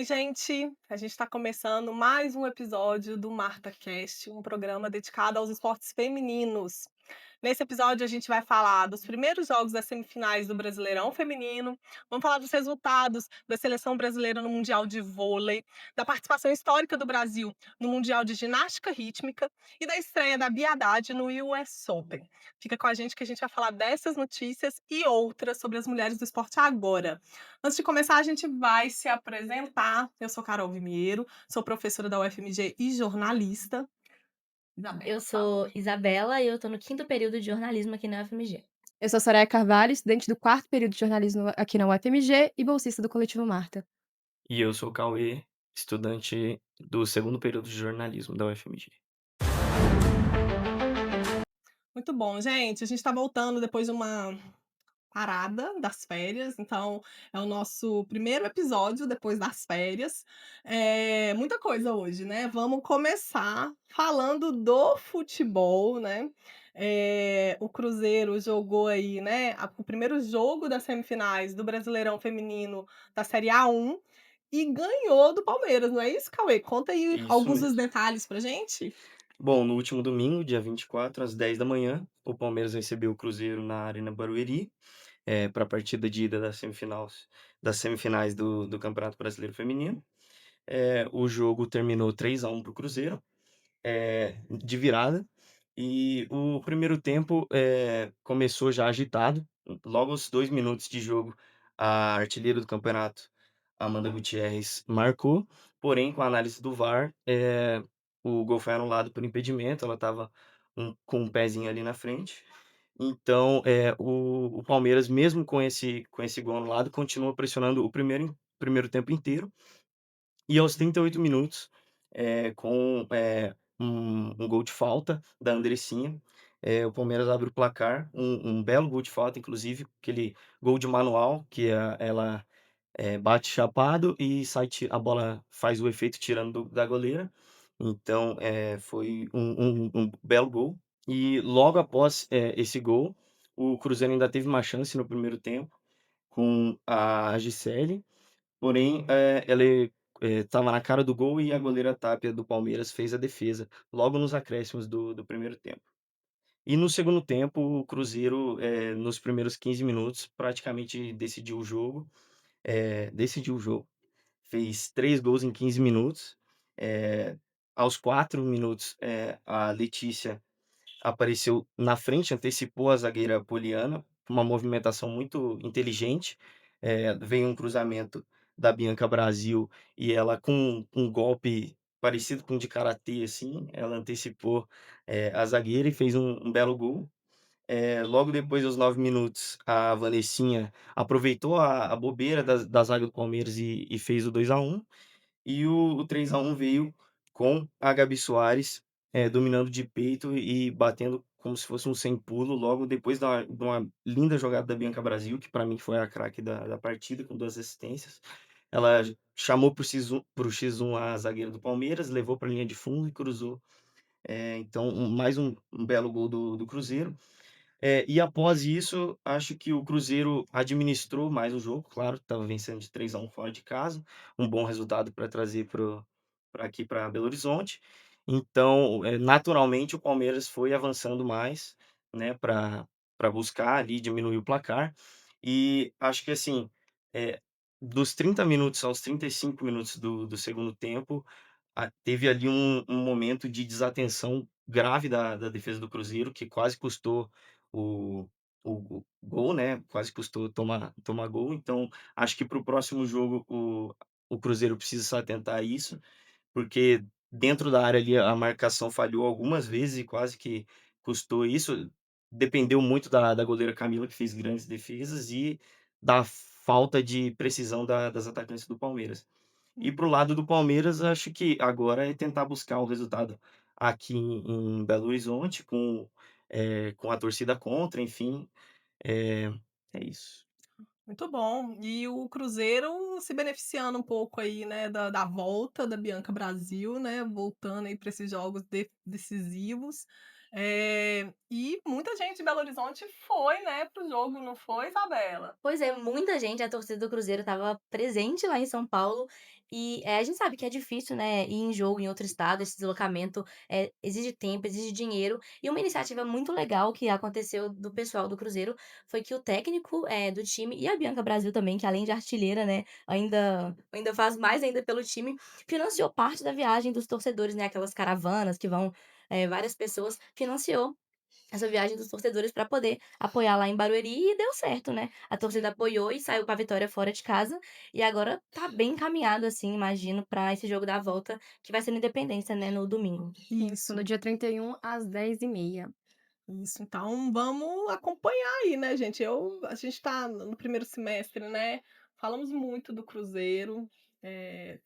Oi, gente! A gente está começando mais um episódio do MartaCast, um programa dedicado aos esportes femininos. Nesse episódio, a gente vai falar dos primeiros jogos das semifinais do Brasileirão Feminino, vamos falar dos resultados da seleção brasileira no Mundial de Vôlei, da participação histórica do Brasil no Mundial de Ginástica Rítmica e da estreia da Bia Haddad no US Open. Fica com a gente que a gente vai falar dessas notícias e outras sobre as mulheres do esporte agora. Antes de começar, a gente vai se apresentar. Eu sou Carol Vimiero, sou professora da UFMG e jornalista. Eu Isabela, sou fala. Isabela e eu tô no quinto período de jornalismo aqui na UFMG. Eu sou Soraya Carvalho, estudante do quarto período de jornalismo aqui na UFMG e bolsista do Coletivo Marta. E eu sou o Cauê, estudante do segundo período de jornalismo da UFMG. Muito bom, gente. A gente está voltando depois de uma parada das férias, então é o nosso primeiro episódio depois das férias. Muita coisa hoje, né? Vamos começar falando do futebol, né? O Cruzeiro jogou aí, né? O primeiro jogo das semifinais do Brasileirão Feminino da Série A1 e ganhou do Palmeiras, não é isso, Cauê? Conta aí Isso alguns dos mesmo. detalhes pra gente. Bom, no último domingo, dia 24, às 10 da manhã, o Palmeiras recebeu o Cruzeiro na Arena Barueri, para a partida de ida das semifinais do Campeonato Brasileiro Feminino. O jogo terminou 3-1 para o Cruzeiro, de virada. E o primeiro tempo começou já agitado. Logo aos 2 minutos de jogo, a artilheira do campeonato, Amanda Gutierrez, marcou. Porém, com a análise do VAR, o gol foi anulado por impedimento. Ela estava com um pezinho ali na frente. Então, o Palmeiras, mesmo com esse gol anulado, continua pressionando o primeiro tempo inteiro. E aos 38 minutos, com um gol de falta da Andressinha, o Palmeiras abre o placar, um belo gol de falta, inclusive, aquele gol de manual que ela bate chapado e sai, a bola faz o efeito tirando da goleira. Então, foi um belo gol. E logo após esse gol, o Cruzeiro ainda teve uma chance no primeiro tempo com a Gisele. Porém, ela estava na cara do gol e a goleira Tapia do Palmeiras fez a defesa, logo nos acréscimos do primeiro tempo. E no segundo tempo, o Cruzeiro, nos primeiros 15 minutos, praticamente decidiu o jogo. Fez 3 gols em 15 minutos. Aos 4 minutos, a Letícia apareceu na frente, antecipou a zagueira Poliana, uma movimentação muito inteligente. Veio um cruzamento da Bianca Brasil e ela com um golpe parecido com um de karatê, assim, ela antecipou, a zagueira e fez um belo gol. Logo depois, aos 9 minutos, a Vanessinha aproveitou a bobeira da zaga do Palmeiras e fez o 2-1. E o 3-1 veio com a Gabi Soares, dominando de peito e batendo como se fosse um sem pulo, logo depois de uma linda jogada da Bianca Brasil, que para mim foi a craque da partida, com 2 assistências. Ela chamou para o X1 a zagueira do Palmeiras, levou para a linha de fundo e cruzou. Então mais um belo gol do Cruzeiro. E após isso, acho que o Cruzeiro administrou mais o jogo, claro, estava vencendo de 3-1 fora de casa, um bom resultado para trazer para aqui para Belo Horizonte. Então, naturalmente o Palmeiras foi avançando mais, né, para buscar ali diminuir o placar. E acho que assim, eh, dos 30 minutos aos 35 minutos do segundo tempo, teve ali um momento de desatenção grave da defesa do Cruzeiro, que quase custou o o gol, né, quase custou tomar gol. Então, acho que para o próximo jogo o Cruzeiro precisa se atentar a isso, porque dentro da área ali a marcação falhou algumas vezes e quase que custou isso. Dependeu muito da goleira Camila, que fez grandes defesas, e da falta de precisão das atacantes do Palmeiras. E para o lado do Palmeiras, acho que agora é tentar buscar o resultado aqui em Belo Horizonte, com a torcida contra, enfim, é é isso. Muito bom. E o Cruzeiro se beneficiando um pouco aí, né, da volta da Bianca Brasil, né, voltando aí para esses jogos decisivos. E muita gente de Belo Horizonte foi, né, para o jogo, não foi, Isabela? Pois é, muita gente, a torcida do Cruzeiro estava presente lá em São Paulo e, a gente sabe que é difícil, né, ir em jogo em outro estado, esse deslocamento, exige tempo, exige dinheiro. E uma iniciativa muito legal que aconteceu do pessoal do Cruzeiro foi que o técnico, do time e a Bianca Brasil também, que além de artilheira, né, ainda faz mais ainda pelo time, financiou parte da viagem dos torcedores, né, aquelas caravanas que vão, várias pessoas, financiou essa viagem dos torcedores para poder apoiar lá em Barueri e deu certo, né. A torcida Sim. apoiou e saiu com a vitória fora de casa, e agora tá bem encaminhado, assim, imagino, para esse jogo da volta, que vai ser no Independência, né, no domingo. Isso, no Isso, dia 31 às 10h30. isso. Então vamos acompanhar aí, né, gente. A gente está no primeiro semestre, né? Falamos muito do Cruzeiro,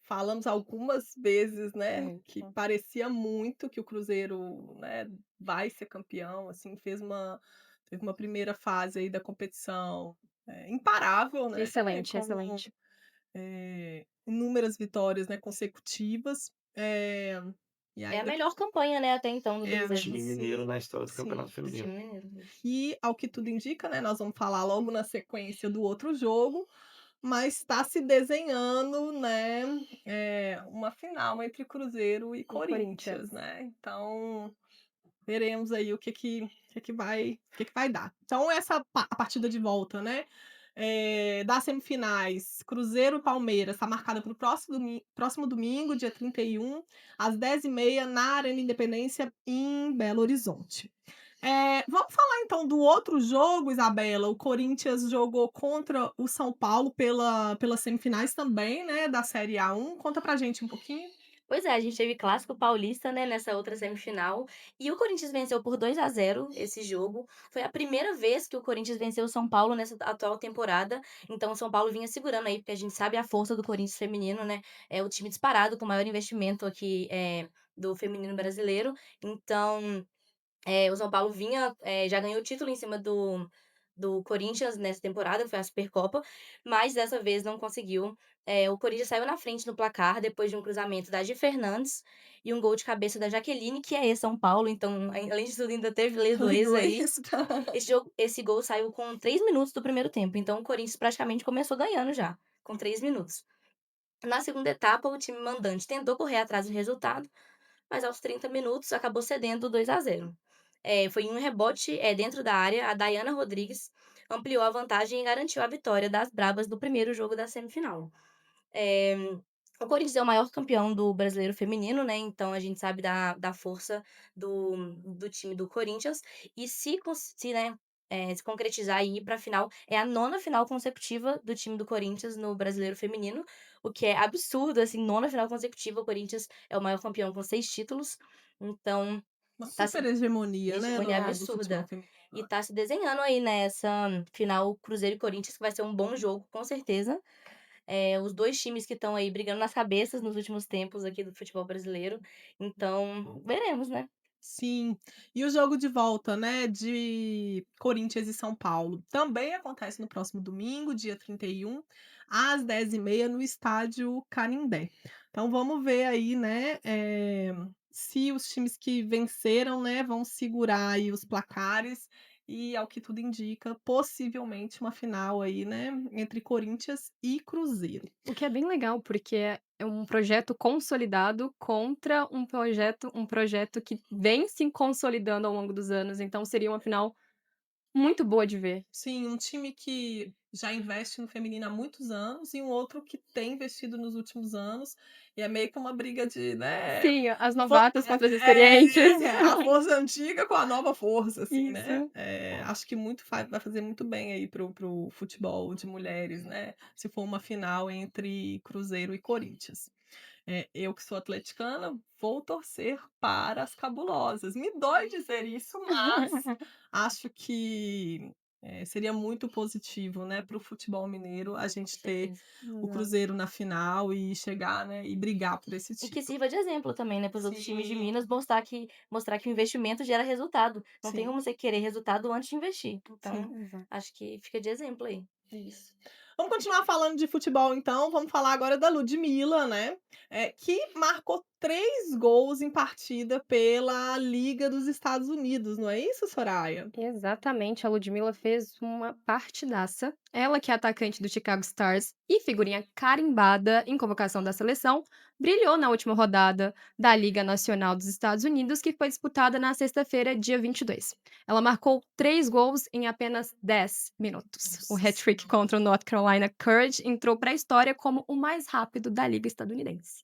falamos algumas vezes, né, que Certo. parecia muito que o Cruzeiro, né, vai ser campeão, assim, teve uma primeira fase aí da competição imparável, né? Excelente, Com excelente. inúmeras vitórias, né, consecutivas. E É a ainda melhor campanha, né, até então do Cruzeiro. Time sim, mineiro na história do Campeonato sim. Do Feminino. time mineiro, isso. E, ao que tudo indica, né, nós vamos falar logo na sequência do outro jogo, mas está se desenhando, né, uma final entre Cruzeiro e E Corinthians. Corinthians, né. Então, veremos aí o que que vai dar. Então a partida de volta, né, das semifinais, Cruzeiro e Palmeiras, está marcada para o próximo domingo, dia 31, às 10h30, na Arena Independência, em Belo Horizonte. Vamos falar então do outro jogo, Isabela. O Corinthians jogou contra o São Paulo pelas semifinais também, né, da Série A1. Conta pra gente um pouquinho. Pois é, a gente teve clássico paulista, né, nessa outra semifinal, e o Corinthians venceu por 2-0 esse jogo. Foi a primeira vez que o Corinthians venceu o São Paulo nessa atual temporada, então o São Paulo vinha segurando aí, porque a gente sabe a força do Corinthians feminino, né, é o time disparado com o maior investimento aqui, do feminino brasileiro. Então, o São Paulo vinha, já ganhou o título em cima do Corinthians nessa temporada, foi a Supercopa, mas dessa vez não conseguiu. O Corinthians saiu na frente no placar depois de um cruzamento da Gi Fernandes e um gol de cabeça da Jaqueline, que é ex-São Paulo, então, além de tudo, ainda teve lesões aí. Inglês. Esse gol saiu com 3 minutos do primeiro tempo, então o Corinthians praticamente começou ganhando já, com 3 minutos. Na segunda etapa, o time mandante tentou correr atrás do resultado, mas aos 30 minutos acabou cedendo 2-0. Foi em um rebote, dentro da área, a Daiana Rodrigues ampliou a vantagem e garantiu a vitória das Brabas no primeiro jogo da semifinal. Eh, o Corinthians é o maior campeão do Brasileiro Feminino, né, então a gente sabe da força do time do Corinthians, e se concretizar e ir pra final, é a 9ª final consecutiva do time do Corinthians no Brasileiro Feminino, o que é absurdo, assim, 9ª final consecutiva, o Corinthians é o maior campeão com 6 títulos, então Uma tá se super hegemonia, né, hegemonia do futebol absurda. feminino. E tá se desenhando aí, né, essa final Cruzeiro e Corinthians, que vai ser um bom jogo, com certeza. Os 2 times que estão aí brigando nas cabeças nos últimos tempos aqui do futebol brasileiro, então veremos, né. Sim. E o jogo de volta, né, de Corinthians e São Paulo, também acontece no próximo domingo, dia 31, às 10h30, no estádio Canindé. Então vamos ver aí, né, se os times que venceram, né, vão segurar aí os placares e, ao que tudo indica, possivelmente uma final aí, né, entre Corinthians e Cruzeiro. O que é bem legal, porque é um projeto consolidado contra um projeto que vem se consolidando ao longo dos anos, então seria uma final muito boa de ver. Sim, um time que já investe no feminino há muitos anos e um outro que tem investido nos últimos anos, e é meio que uma briga de, né, Sim, as fo novatas contra as experientes. a força antiga com a nova força, assim, né. Isso. Acho que vai fazer muito bem aí pro futebol de mulheres, né, se for uma final entre Cruzeiro e Corinthians. Eu que sou atleticana, vou torcer para as cabulosas. Me dói dizer isso, mas acho que, seria muito positivo, né, para o futebol mineiro a Com gente ter certeza. o Exato. Cruzeiro na final e chegar, né, e brigar por esse E que título. sirva de exemplo também, né, para os outros times de Sim, Minas mostrar que o investimento gera resultado. Não tem sim. como você querer resultado antes de investir. Então, Sim. Exato. acho que fica de exemplo aí. Isso. Vamos continuar falando de futebol então, vamos falar agora da Ludmilla, né, que marcou 3 gols em partida pela Liga dos Estados Unidos, não é isso, Soraya? Exatamente, a Ludmilla fez uma partidaça. Ela, que é atacante do Chicago Stars e figurinha carimbada em convocação da seleção, brilhou na última rodada da Liga Nacional dos Estados Unidos, que foi disputada na sexta-feira, dia 22. Ela marcou 3 gols em apenas 10 minutos. O Nossa hat-trick senhora. contra o North Carolina Courage entrou para a história como o mais rápido da Liga estadunidense.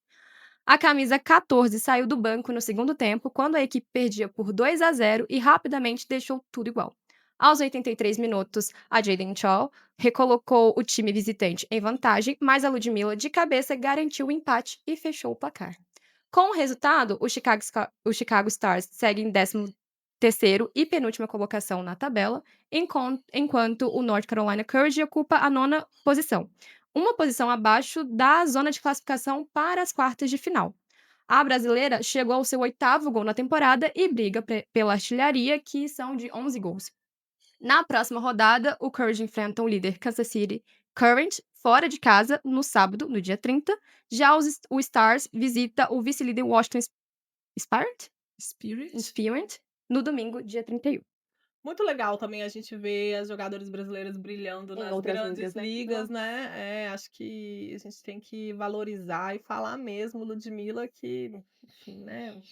A camisa 14 saiu do banco no segundo tempo, quando a equipe perdia por 2-0 e rapidamente deixou tudo igual. Aos 83 minutos, a Jayden Shaw recolocou o time visitante em vantagem, mas a Ludmilla, de cabeça, garantiu o empate e fechou o placar. Com o resultado, o Chicago Stars segue em 13º e penúltima colocação na tabela, enquanto o North Carolina Courage ocupa a 9ª posição, uma posição abaixo da zona de classificação para as quartas de final. A brasileira chegou ao seu 8º gol na temporada e briga pela artilharia, que são de 11 gols. Na próxima rodada, o Courage enfrenta o líder Kansas City Current fora de casa no sábado, no dia 30. Já o Stars visita o vice-líder Washington Spirit no domingo, dia 31. Muito legal também a gente ver as jogadoras brasileiras brilhando Em nas outras grandes ligas, né? ligas, né. Acho que a gente tem que valorizar e falar mesmo, Ludmilla, que, enfim, né,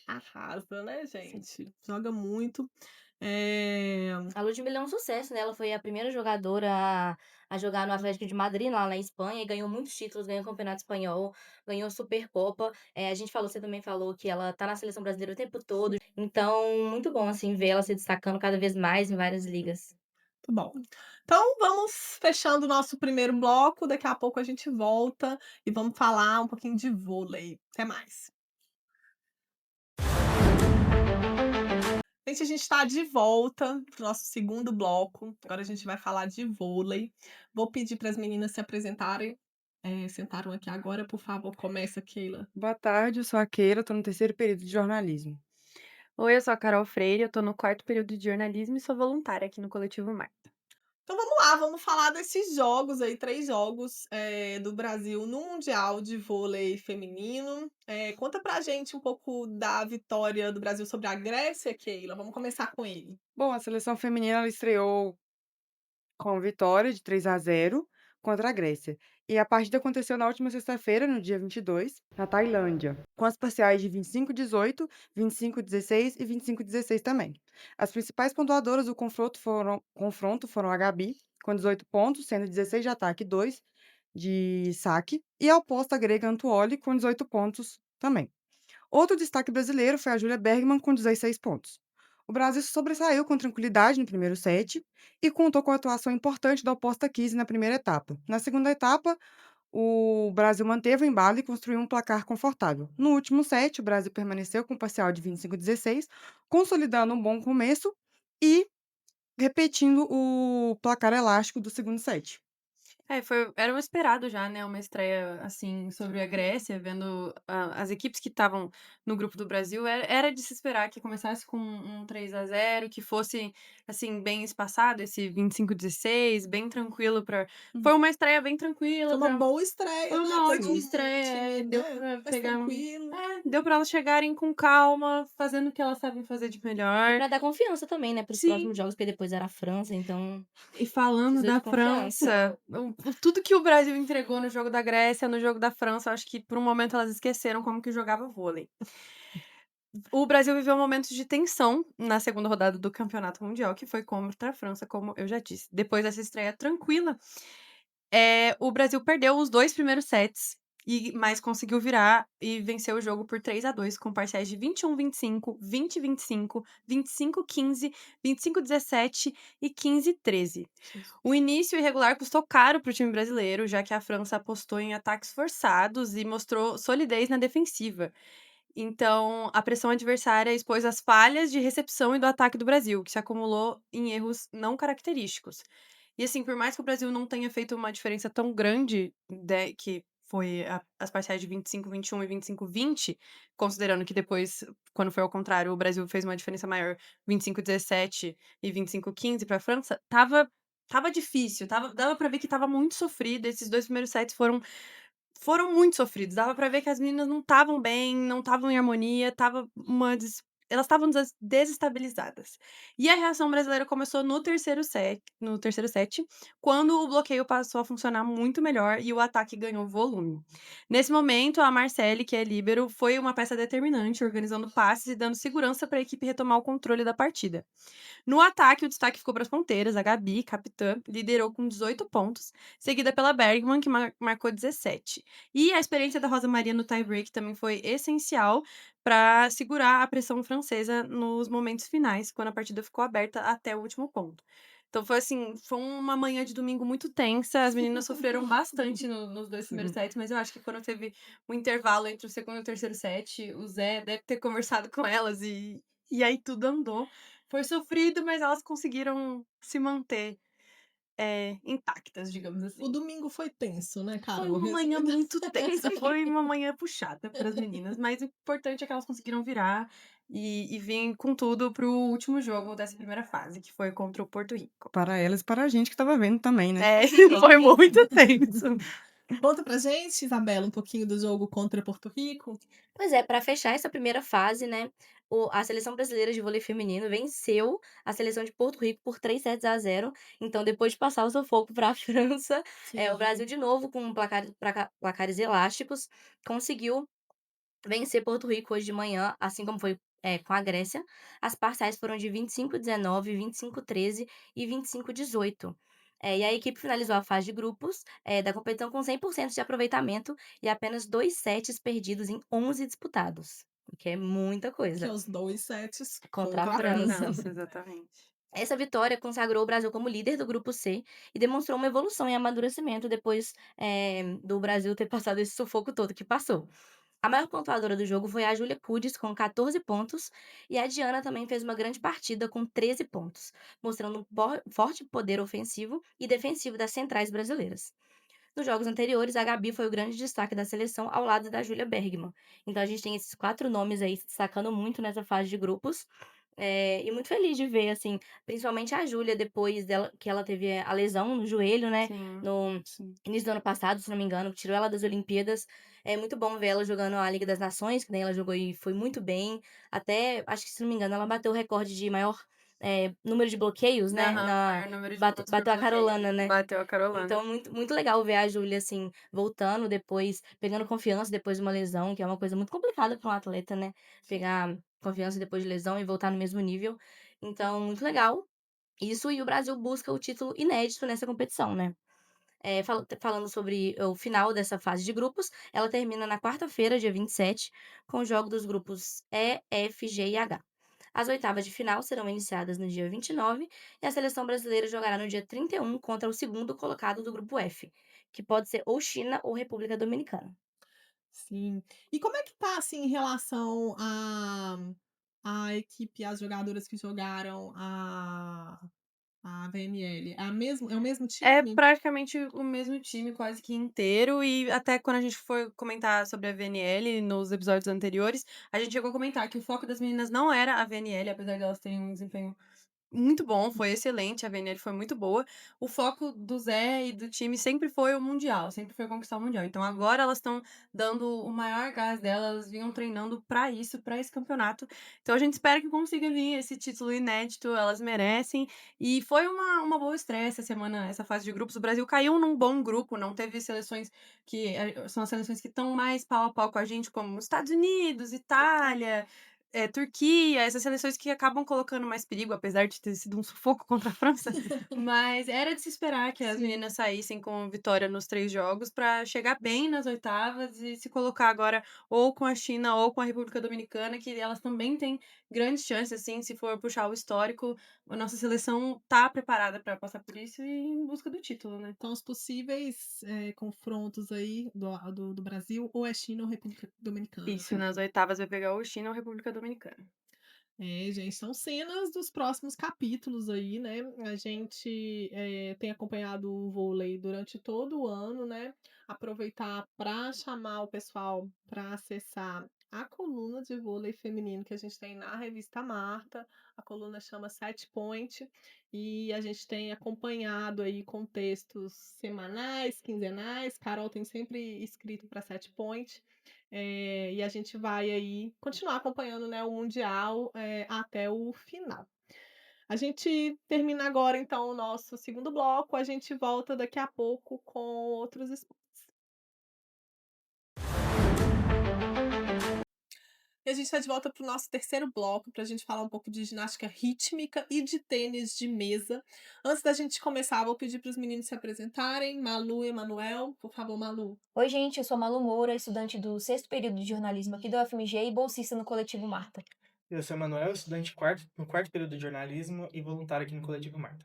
arrasa, né, Sim. gente. Joga muito. Eh A Ludmilla é um sucesso, né, ela foi a primeira jogadora a jogar no Atlético de Madrid, lá na Espanha, e ganhou muitos títulos, ganhou o Campeonato Espanhol, ganhou a Supercopa. A gente falou você também falou que ela tá na seleção brasileira o tempo todo, então muito bom, assim, ver ela se destacando cada vez mais em várias ligas. Muito bom. Então vamos fechando o nosso primeiro bloco, daqui a pouco a gente volta e vamos falar um pouquinho de vôlei. Até mais. Gente, a gente está de volta para o nosso segundo bloco. Agora a gente vai falar de vôlei. Vou pedir para as meninas se apresentarem. Sentaram aqui agora, por favor, começa, Keila. Boa tarde, eu sou a Keila, estou no terceiro período de jornalismo. Oi, eu sou a Carol Freire, eu estou no quarto período de jornalismo e sou voluntária aqui no Coletivo Marta. Então vamos lá, vamos falar desses jogos aí, 3 jogos, do Brasil no Mundial de Vôlei Feminino. Conta pra gente um pouco da vitória do Brasil sobre a Grécia, Keila. Vamos começar com ele. Bom, a seleção feminina ela estreou com vitória de 3-0 contra a Grécia. E a partida aconteceu na última sexta-feira, no dia 22, na Tailândia, com as parciais de 25-18, 25-16 e 25-16 também. As principais pontuadoras do confronto foram a Gabi, com 18 pontos, sendo 16 de ataque e 2 de saque, e a oposta grega Antuoli, com 18 pontos também. Outro destaque brasileiro foi a Júlia Bergman, com 16 pontos. O Brasil se sobressaiu com tranquilidade no primeiro set e contou com a atuação importante da oposta 15 na primeira etapa. Na segunda etapa, o Brasil manteve o embalo e construiu um placar confortável. No último set, o Brasil permaneceu com um parcial de 25-16, consolidando um bom começo e repetindo o placar elástico do segundo set. Era o esperado já, né, uma estreia, assim, sobre a Grécia, vendo as equipes que estavam no grupo do Brasil, era de se esperar que começasse com um 3-0, que fosse, assim, bem espaçado, esse 25-16, bem tranquilo para. Foi uma estreia bem tranquila Foi uma pra. boa estreia, Foi né? uma Foi ótima um estreia, time, deu né, pra mais pegar tranquilo. deu pra elas chegarem com calma, fazendo o que elas sabem fazer de E melhor. pra dar confiança também, né, para os Sim. próximos jogos, porque depois era a França, então E falando precisou da de confiança. França, tudo que o Brasil entregou no jogo da Grécia, no jogo da França, eu acho que por um momento elas esqueceram como que jogava vôlei. O Brasil viveu momentos de tensão na segunda rodada do Campeonato Mundial, que foi contra a França, como eu já disse. Depois dessa estreia tranquila, o Brasil perdeu os 2 primeiros sets, mas conseguiu virar e vencer o jogo por 3-2, com parciais de 21-25, 20-25, 25-15, 25-17 e 15-13. O início irregular custou caro para o time brasileiro, já que a França apostou em ataques forçados e mostrou solidez na defensiva. Então, a pressão adversária expôs as falhas de recepção e do ataque do Brasil, que se acumulou em erros não característicos. E assim, por mais que o Brasil não tenha feito uma diferença tão grande, que foi as parciais de 25-21 e 25-20, considerando que depois, quando foi ao contrário, o Brasil fez uma diferença maior, 25-17 e 25-15 para a França, tava Tava difícil, dava pra ver que tava muito sofrido, esses 2 primeiros sets foram muito sofridos, dava pra ver que as meninas não estavam bem, não estavam em harmonia, estava uma elas estavam desestabilizadas. E a reação brasileira começou no terceiro set, quando o bloqueio passou a funcionar muito melhor e o ataque ganhou volume. Nesse momento, a Marcele, que é líbero, foi uma peça determinante, organizando passes e dando segurança para a equipe retomar o controle da partida. No ataque, o destaque ficou para as ponteiras. A Gabi, capitã, liderou com 18 pontos, seguida pela Bergman, que marcou 17. E a experiência da Rosa Maria no tie-break também foi essencial para segurar a pressão francesa nos momentos finais, quando a partida ficou aberta até o último ponto. Então foi assim, foi uma manhã de domingo muito tensa. As meninas sofreram bastante nos 2 primeiros sets, mas eu acho que quando teve um intervalo entre o segundo e o terceiro set, o Zé deve ter conversado com elas e aí tudo andou. Foi sofrido, mas elas conseguiram se manter, intactas, digamos O assim. domingo foi tenso, né, Foi Carol? uma manhã muito tensa, foi uma manhã puxada para as meninas, mas o importante é que elas conseguiram virar e vir com tudo para o último jogo dessa primeira fase, que foi contra o Porto Rico. Para elas e para a gente que estava vendo também, né? É, foi muito tenso. Conta pra gente, Isabela, um pouquinho do jogo contra Porto Rico. Pois é, para fechar essa primeira fase, né, a seleção brasileira de vôlei feminino venceu a seleção de Porto Rico por 3-0. Então, depois de passar o sufoco para a França, o Brasil de novo com placares elásticos, conseguiu vencer Porto Rico hoje de manhã, assim como foi, com a Grécia. As parciais foram de 25-19, 25-13 e 25-18. E a equipe finalizou a fase de grupos, da competição com 100% de aproveitamento e apenas 2 sets perdidos em 11 disputados, o que é muita Que é coisa, os 2 sets contra a Contra a França. França, exatamente. Essa vitória consagrou o Brasil como líder do grupo C e demonstrou uma evolução e amadurecimento depois, do Brasil ter passado esse sufoco todo que passou. A maior pontuadora do jogo foi a Júlia Kudes, com 14 pontos, e a Diana também fez uma grande partida com 13 pontos, mostrando um forte poder ofensivo e defensivo das centrais brasileiras. Nos jogos anteriores, a Gabi foi o grande destaque da seleção ao lado da Júlia Bergman. Então a gente tem esses 4 nomes aí se destacando muito nessa fase de grupos. E muito feliz de ver, assim, principalmente a Júlia, depois dela, que ela teve a lesão no joelho, né? Sim, No sim. início do ano passado, se não me engano, que tirou ela das Olimpíadas. É muito bom ver ela jogando a Liga das Nações, que daí ela jogou e foi muito bem. Até, acho que se não me engano, ela bateu o recorde de maior número de bloqueios, né? Aham, maior número de pontos por Bateu a bloqueio. Carolina, né? Bateu a Carolina. Então, muito, muito legal ver a Júlia, assim, voltando depois, pegando confiança depois de uma lesão, que é uma coisa muito complicada para um atleta, né? Pegar confiança depois de lesão e voltar no mesmo nível. Então, muito legal. Isso, e o Brasil busca o título inédito nessa competição, né? Falando sobre o final dessa fase de grupos, ela termina na quarta-feira, dia 27, com o jogo dos grupos E, F, G e H. As oitavas de final serão iniciadas no dia 29 e a seleção brasileira jogará no dia 31 contra o segundo colocado do grupo F, que pode ser ou China ou República Dominicana. Sim. E como é que tá, assim, em relação à equipe, as jogadoras que jogaram a VNL? É o mesmo É time? praticamente o mesmo time, quase que inteiro, e até quando a gente foi comentar sobre a VNL nos episódios anteriores, a gente chegou a comentar que o foco das meninas não era a VNL, apesar de elas terem um desempenho muito bom, foi excelente, a VNL foi muito boa. O foco do Zé e do time sempre foi o Mundial, sempre foi conquistar o Mundial. Então agora elas estão dando o maior gás delas, elas vinham treinando pra isso, pra esse campeonato. Então a gente espera que consiga vir esse título inédito, elas merecem. E foi uma boa estreia essa semana, essa fase de grupos. O Brasil caiu num bom grupo, não teve seleções que são as seleções que estão mais pau a pau com a gente, como Estados Unidos, Itália, Turquia, essas seleções que acabam colocando mais perigo, apesar de ter sido um sufoco contra a França. Mas era de se esperar que as Sim. meninas saíssem com vitória nos 3 jogos para chegar bem nas oitavas e se colocar agora ou com a China ou com a República Dominicana, que elas também têm grandes chances, assim, se for puxar o histórico, a nossa seleção tá preparada para passar por isso e em busca do título, né? Então, os possíveis confrontos aí do Brasil, ou é China ou República Dominicana. Isso, nas oitavas vai pegar ou China ou República Dominicana. Gente, são cenas dos próximos capítulos aí, né? A gente tem acompanhado o vôlei durante todo o ano, né? Aproveitar para chamar o pessoal para acessar a coluna de vôlei feminino que a gente tem na revista Marta. A coluna chama Set Point e a gente tem acompanhado aí com textos semanais, quinzenais. Carol tem sempre escrito para Set Point, e a gente vai aí continuar acompanhando, né, o mundial, até o final. A gente termina agora então o nosso segundo bloco, a gente volta daqui a pouco com outros e a gente está de volta para o nosso terceiro bloco, para a gente falar um pouco de ginástica rítmica e de tênis de mesa. Antes da gente começar, vou pedir para os meninos se apresentarem. Malu e Emanuel. Por favor, Malu. Oi, gente, eu sou a Malu Moura, estudante do sexto período de jornalismo aqui do UFMG e bolsista no Coletivo Marta. Eu sou Emanuel, estudante no quarto período de jornalismo e voluntário aqui no Coletivo Marta.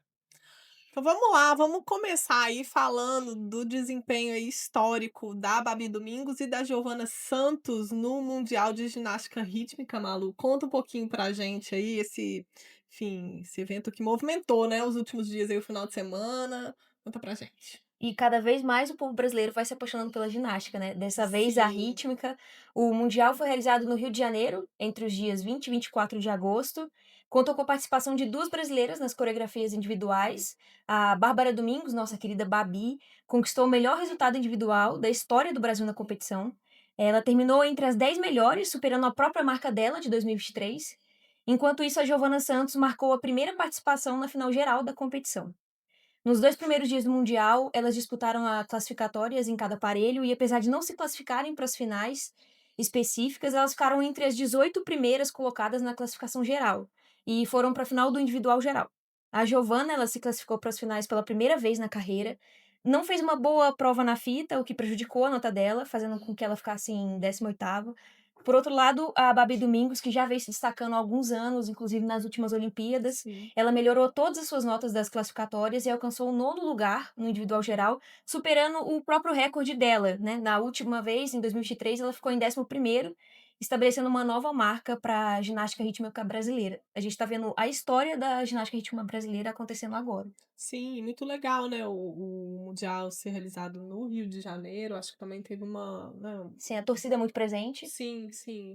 Então vamos lá, vamos começar aí falando do desempenho aí histórico da Babi Domingos e da Giovana Santos no Mundial de Ginástica Rítmica, Malu. Conta um pouquinho pra gente aí esse evento que movimentou, né, os últimos dias aí, o final de semana. Conta pra gente. E cada vez mais o povo brasileiro vai se apaixonando pela ginástica, né? Dessa vez a Sim. rítmica. O Mundial foi realizado no Rio de Janeiro, entre os dias 20 e 24 de agosto. Contou com a participação de duas brasileiras nas coreografias individuais. A Bárbara Domingos, nossa querida Babi, conquistou o melhor resultado individual da história do Brasil na competição. Ela terminou entre as 10 melhores, superando a própria marca dela de 2023. Enquanto isso, a Giovana Santos marcou a primeira participação na final geral da competição. Nos 2 primeiros dias do Mundial, elas disputaram a classificatórias em cada aparelho e, apesar de não se classificarem para as finais específicas, elas ficaram entre as 18 primeiras colocadas na classificação geral e foram para a final do individual geral. A Giovana, ela se classificou para as finais pela primeira vez na carreira, não fez uma boa prova na fita, o que prejudicou a nota dela, fazendo com que ela ficasse em 18º. Por outro lado, a Babi Domingos, que já vem se destacando há alguns anos, inclusive nas últimas Olimpíadas, Sim. ela melhorou todas as suas notas das classificatórias e alcançou o 9º lugar no individual geral, superando o próprio recorde dela, né? Na última vez, em 2023, ela ficou em 11º, estabelecendo uma nova marca para a ginástica rítmica brasileira. A gente está vendo a história da ginástica rítmica brasileira acontecendo agora. Sim, muito legal, né, o mundial ser realizado no Rio de Janeiro. Acho que também teve uma, né. Sim, a torcida é muito presente. Sim,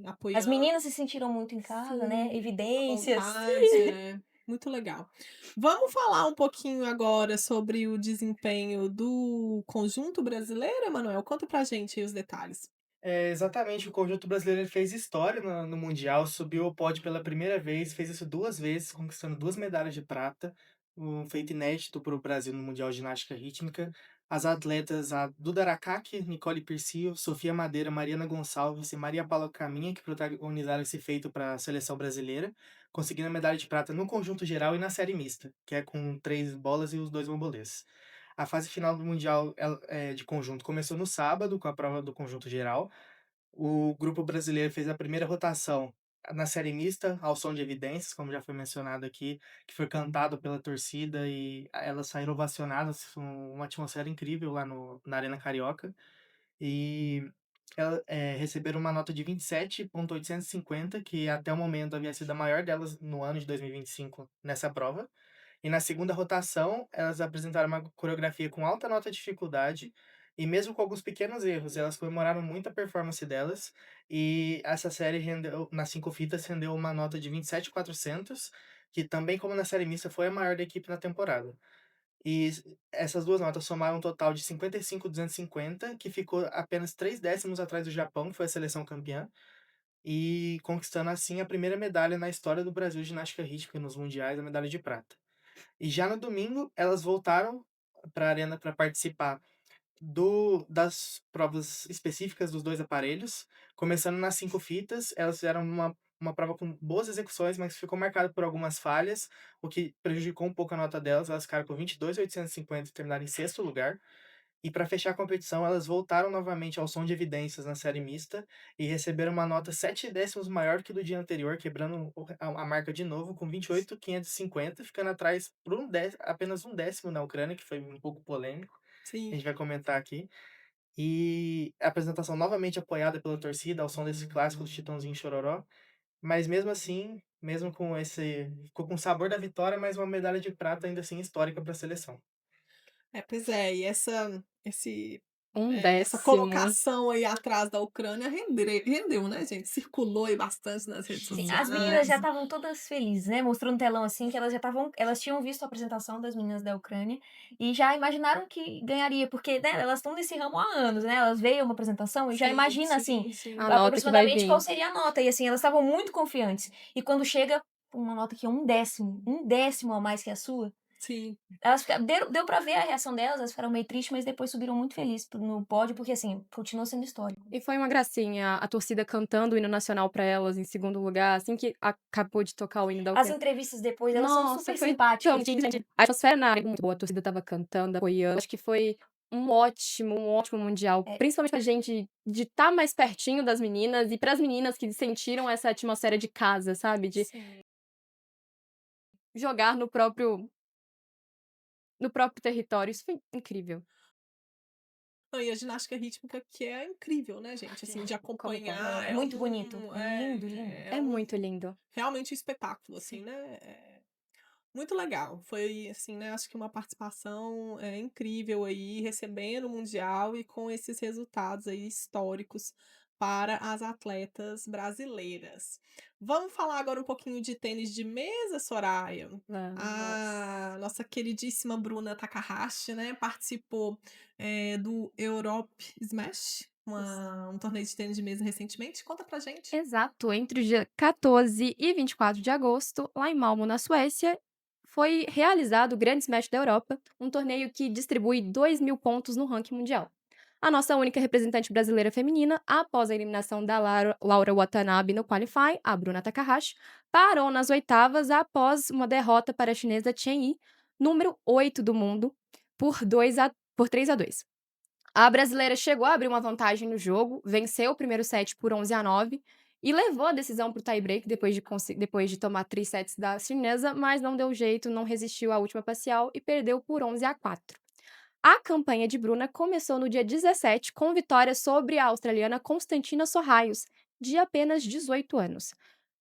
As apoiando. meninas se sentiram muito em casa, né? Sim, Evidências. à vontade, muito legal. Vamos falar um pouquinho agora sobre o desempenho do conjunto brasileiro, Emanuel? Conta pra gente aí os detalhes. Exatamente, o conjunto brasileiro ele fez história no Mundial, subiu ao pódio pela primeira vez, fez isso 2 vezes, conquistando 2 medalhas de prata, um feito inédito para o Brasil no Mundial de Ginástica Rítmica. As atletas, a Duda Aracaki, Nicole Pircio, Sofia Madeira, Mariana Gonçalves e Maria Paula Caminha, que protagonizaram esse feito para a seleção brasileira, conseguindo a medalha de prata no conjunto geral e na série mista, que é com 3 bolas e os 2 bambolês. A fase final do Mundial de conjunto começou no sábado, com a prova do conjunto geral. O grupo brasileiro fez a primeira rotação na série mista, ao som de Evidências, como já foi mencionado aqui, que foi cantado pela torcida e elas saíram ovacionadas, uma atmosfera incrível lá na Arena Carioca. E receberam uma nota de 27.850, que até o momento havia sido a maior delas no ano de 2025 nessa prova. E na segunda rotação, elas apresentaram uma coreografia com alta nota de dificuldade, e mesmo com alguns pequenos erros, elas comemoraram muito a performance delas, e essa série rendeu, nas 5 fitas, rendeu uma nota de 27.400, que também, como na série mista, foi a maior da equipe na temporada. E essas duas notas somaram um total de 55.250, que ficou apenas 3 décimos atrás do Japão, que foi a seleção campeã, e conquistando assim a primeira medalha na história do Brasil de ginástica rítmica nos mundiais, a medalha de prata. E já no domingo, elas voltaram para a arena para participar das provas específicas dos 2 aparelhos. Começando nas 5 fitas, elas fizeram uma prova com boas execuções, mas ficou marcada por algumas falhas, o que prejudicou um pouco a nota delas. Elas ficaram com 22.850 e terminaram em sexto lugar. E para fechar a competição, elas voltaram novamente ao som de Evidências na série mista e receberam uma nota 7 décimos maior que do dia anterior, quebrando a marca de novo com 28.550, ficando atrás por apenas 1 décimo na Ucrânia, que foi um pouco polêmico. A Sim. gente vai comentar aqui. E a apresentação novamente apoiada pela torcida, ao som desse clássico do Chitãozinho e Chororó. Mas mesmo assim, mesmo com ficou com o sabor da vitória, mas uma medalha de prata ainda assim histórica para a seleção. Pois é, e esse essa 1/10. colocação aí atrás da Ucrânia rendeu, né, gente? Circulou aí bastante nas redes Sim, as meninas já sociais. estavam todas felizes, né? Mostrou no telão assim que elas tinham visto a apresentação das meninas da Ucrânia e já imaginaram que ganharia, porque, né, elas estão nesse ramo há anos, né? Elas veem uma apresentação e já Sim, imagina assim, sim, sim. A nota que vai aproximadamente qual vir. seria a nota. E assim, elas estavam muito confiantes. E quando chega uma nota que é um décimo a mais que a sua, Sim. deu pra ver a reação delas, elas ficaram meio tristes, mas depois subiram muito felizes no pódio, porque assim, continuou sendo histórico. E foi uma gracinha, a torcida cantando o hino nacional pra elas em segundo lugar, assim que acabou de tocar o hino da As Ucrânia. entrevistas depois, elas são Nossa, super foi simpáticas. tão gente. A atmosfera na área muito boa, a torcida estava cantando, apoiando. Acho que foi um ótimo mundial, É. principalmente pra gente de estar mais pertinho das meninas e pras meninas que sentiram essa atmosfera de casa, sabe? De Sim. jogar no próprio território. Isso foi incrível. Não, e a ginástica rítmica que é incrível, né, gente? Assim, de acompanhar. É muito bonito. É, Lindo, lindo. É muito lindo. realmente um espetáculo, assim, né? Muito legal. Foi, assim, né? Acho que uma participação incrível aí, recebendo o Mundial e com esses resultados aí históricos para as atletas brasileiras. Vamos falar agora um pouquinho de tênis de mesa, Soraya. A nossa queridíssima Bruna Takahashi, né, participou do Europe Smash, um torneio de tênis de mesa recentemente. Conta pra gente. Exato, entre o dia 14 e 24 de agosto, lá em Malmo, na Suécia, foi realizado o Grande Smash da Europa, um torneio que distribui 2.000 pontos no ranking mundial. A nossa única representante brasileira feminina, após a eliminação da Laura Watanabe no Qualify, a Bruna Takahashi, parou nas oitavas após uma derrota para a chinesa Chen Yi, número 8 do mundo, por 3-2. A brasileira chegou a abrir uma vantagem no jogo, venceu o primeiro set por 11-9 e levou a decisão para o tie-break depois de tomar 3 sets da chinesa, mas não deu jeito, não resistiu à última parcial e perdeu por 11-4. A campanha de Bruna começou no dia 17 com vitória sobre a australiana Constantina Sorraios, de apenas 18 anos.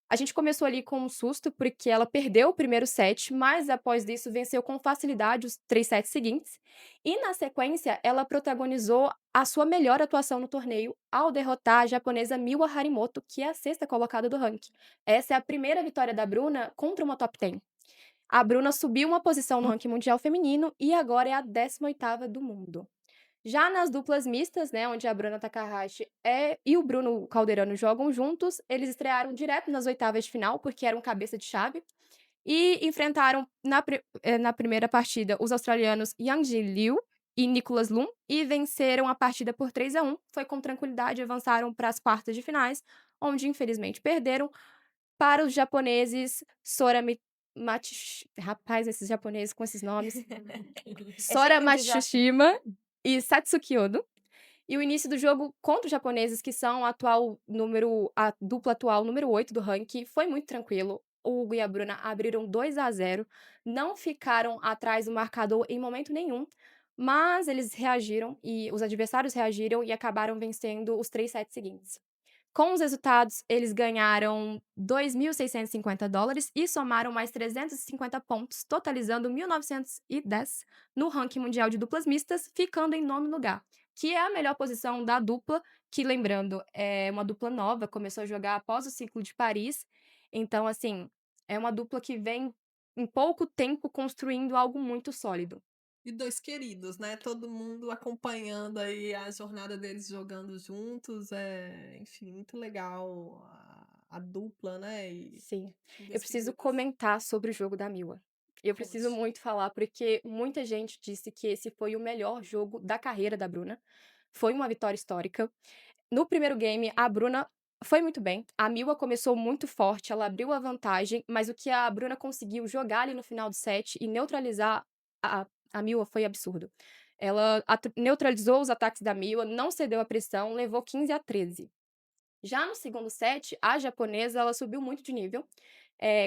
A gente começou ali com um susto, porque ela perdeu o primeiro set, mas após isso venceu com facilidade os 3 sets seguintes. E na sequência, ela protagonizou a sua melhor atuação no torneio ao derrotar a japonesa Miwa Harimoto, que é a sexta colocada do ranking. Essa é a primeira vitória da Bruna contra uma top 10. A Bruna subiu uma posição no ranking mundial feminino e agora é a 18ª do mundo. Já nas duplas mistas, né, onde a Bruna Takahashi e o Bruno Calderano jogam juntos, eles estrearam direto nas oitavas de final, porque eram cabeça de chave, e enfrentaram na primeira partida os australianos Yang Liu e Nicholas Lum, e venceram a partida por 3-1. Foi com tranquilidade, avançaram para as quartas de finais, onde infelizmente perderam para os japoneses Rapaz, esses japoneses com esses nomes. Sora sempre um desafio. Matsushima e Satsuki Odo. E o início do jogo contra os japoneses, que são a dupla atual número 8 do ranking, foi muito tranquilo. O Hugo e a Bruna abriram 2-0, não ficaram atrás do marcador em momento nenhum, mas eles reagiram e os adversários reagiram e acabaram vencendo os 3 sets seguintes. Com os resultados, eles ganharam $2.650 e somaram mais 350 pontos, totalizando 1.910 no ranking mundial de duplas mistas, ficando em nono lugar, que é a melhor posição da dupla, que, lembrando, é uma dupla nova, começou a jogar após o ciclo de Paris. Então, assim, é uma dupla que vem em pouco tempo construindo algo muito sólido. E 2 queridos, né? Todo mundo acompanhando aí a jornada deles jogando juntos. Enfim, muito legal a dupla, né? E Sim. Eu 2 preciso queridas. comentar sobre o jogo da Miwa. Eu preciso Conte. muito falar, porque muita gente disse que esse foi o melhor jogo da carreira da Bruna. Foi uma vitória histórica. No primeiro game, a Bruna foi muito bem. A Miwa começou muito forte, ela abriu a vantagem, mas o que a Bruna conseguiu jogar ali no final do set e neutralizar a Miwa foi absurdo. Ela neutralizou os ataques da Miwa, não cedeu a pressão, levou 15-13. Já no segundo set, a japonesa ela subiu muito de nível.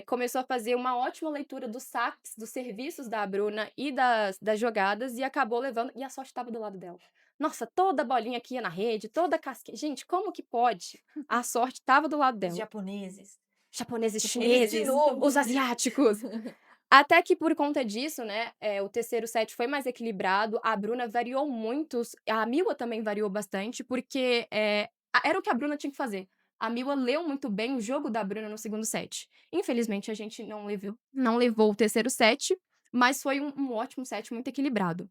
Começou a fazer uma ótima leitura dos saques, dos serviços da Bruna e das jogadas e acabou levando. E a sorte estava do lado dela. Nossa, toda bolinha que ia na rede, toda casquinha. Gente, como que pode? A sorte estava do lado Os dela. japoneses. Japoneses, Eles de chineses, novo. os asiáticos. Até que por conta disso, né, o terceiro set foi mais equilibrado, a Bruna variou muito, a Miwa também variou bastante, porque, era o que a Bruna tinha que fazer. A Miwa leu muito bem o jogo da Bruna no segundo set. Infelizmente a gente não levou o terceiro set, mas foi um ótimo set, muito equilibrado.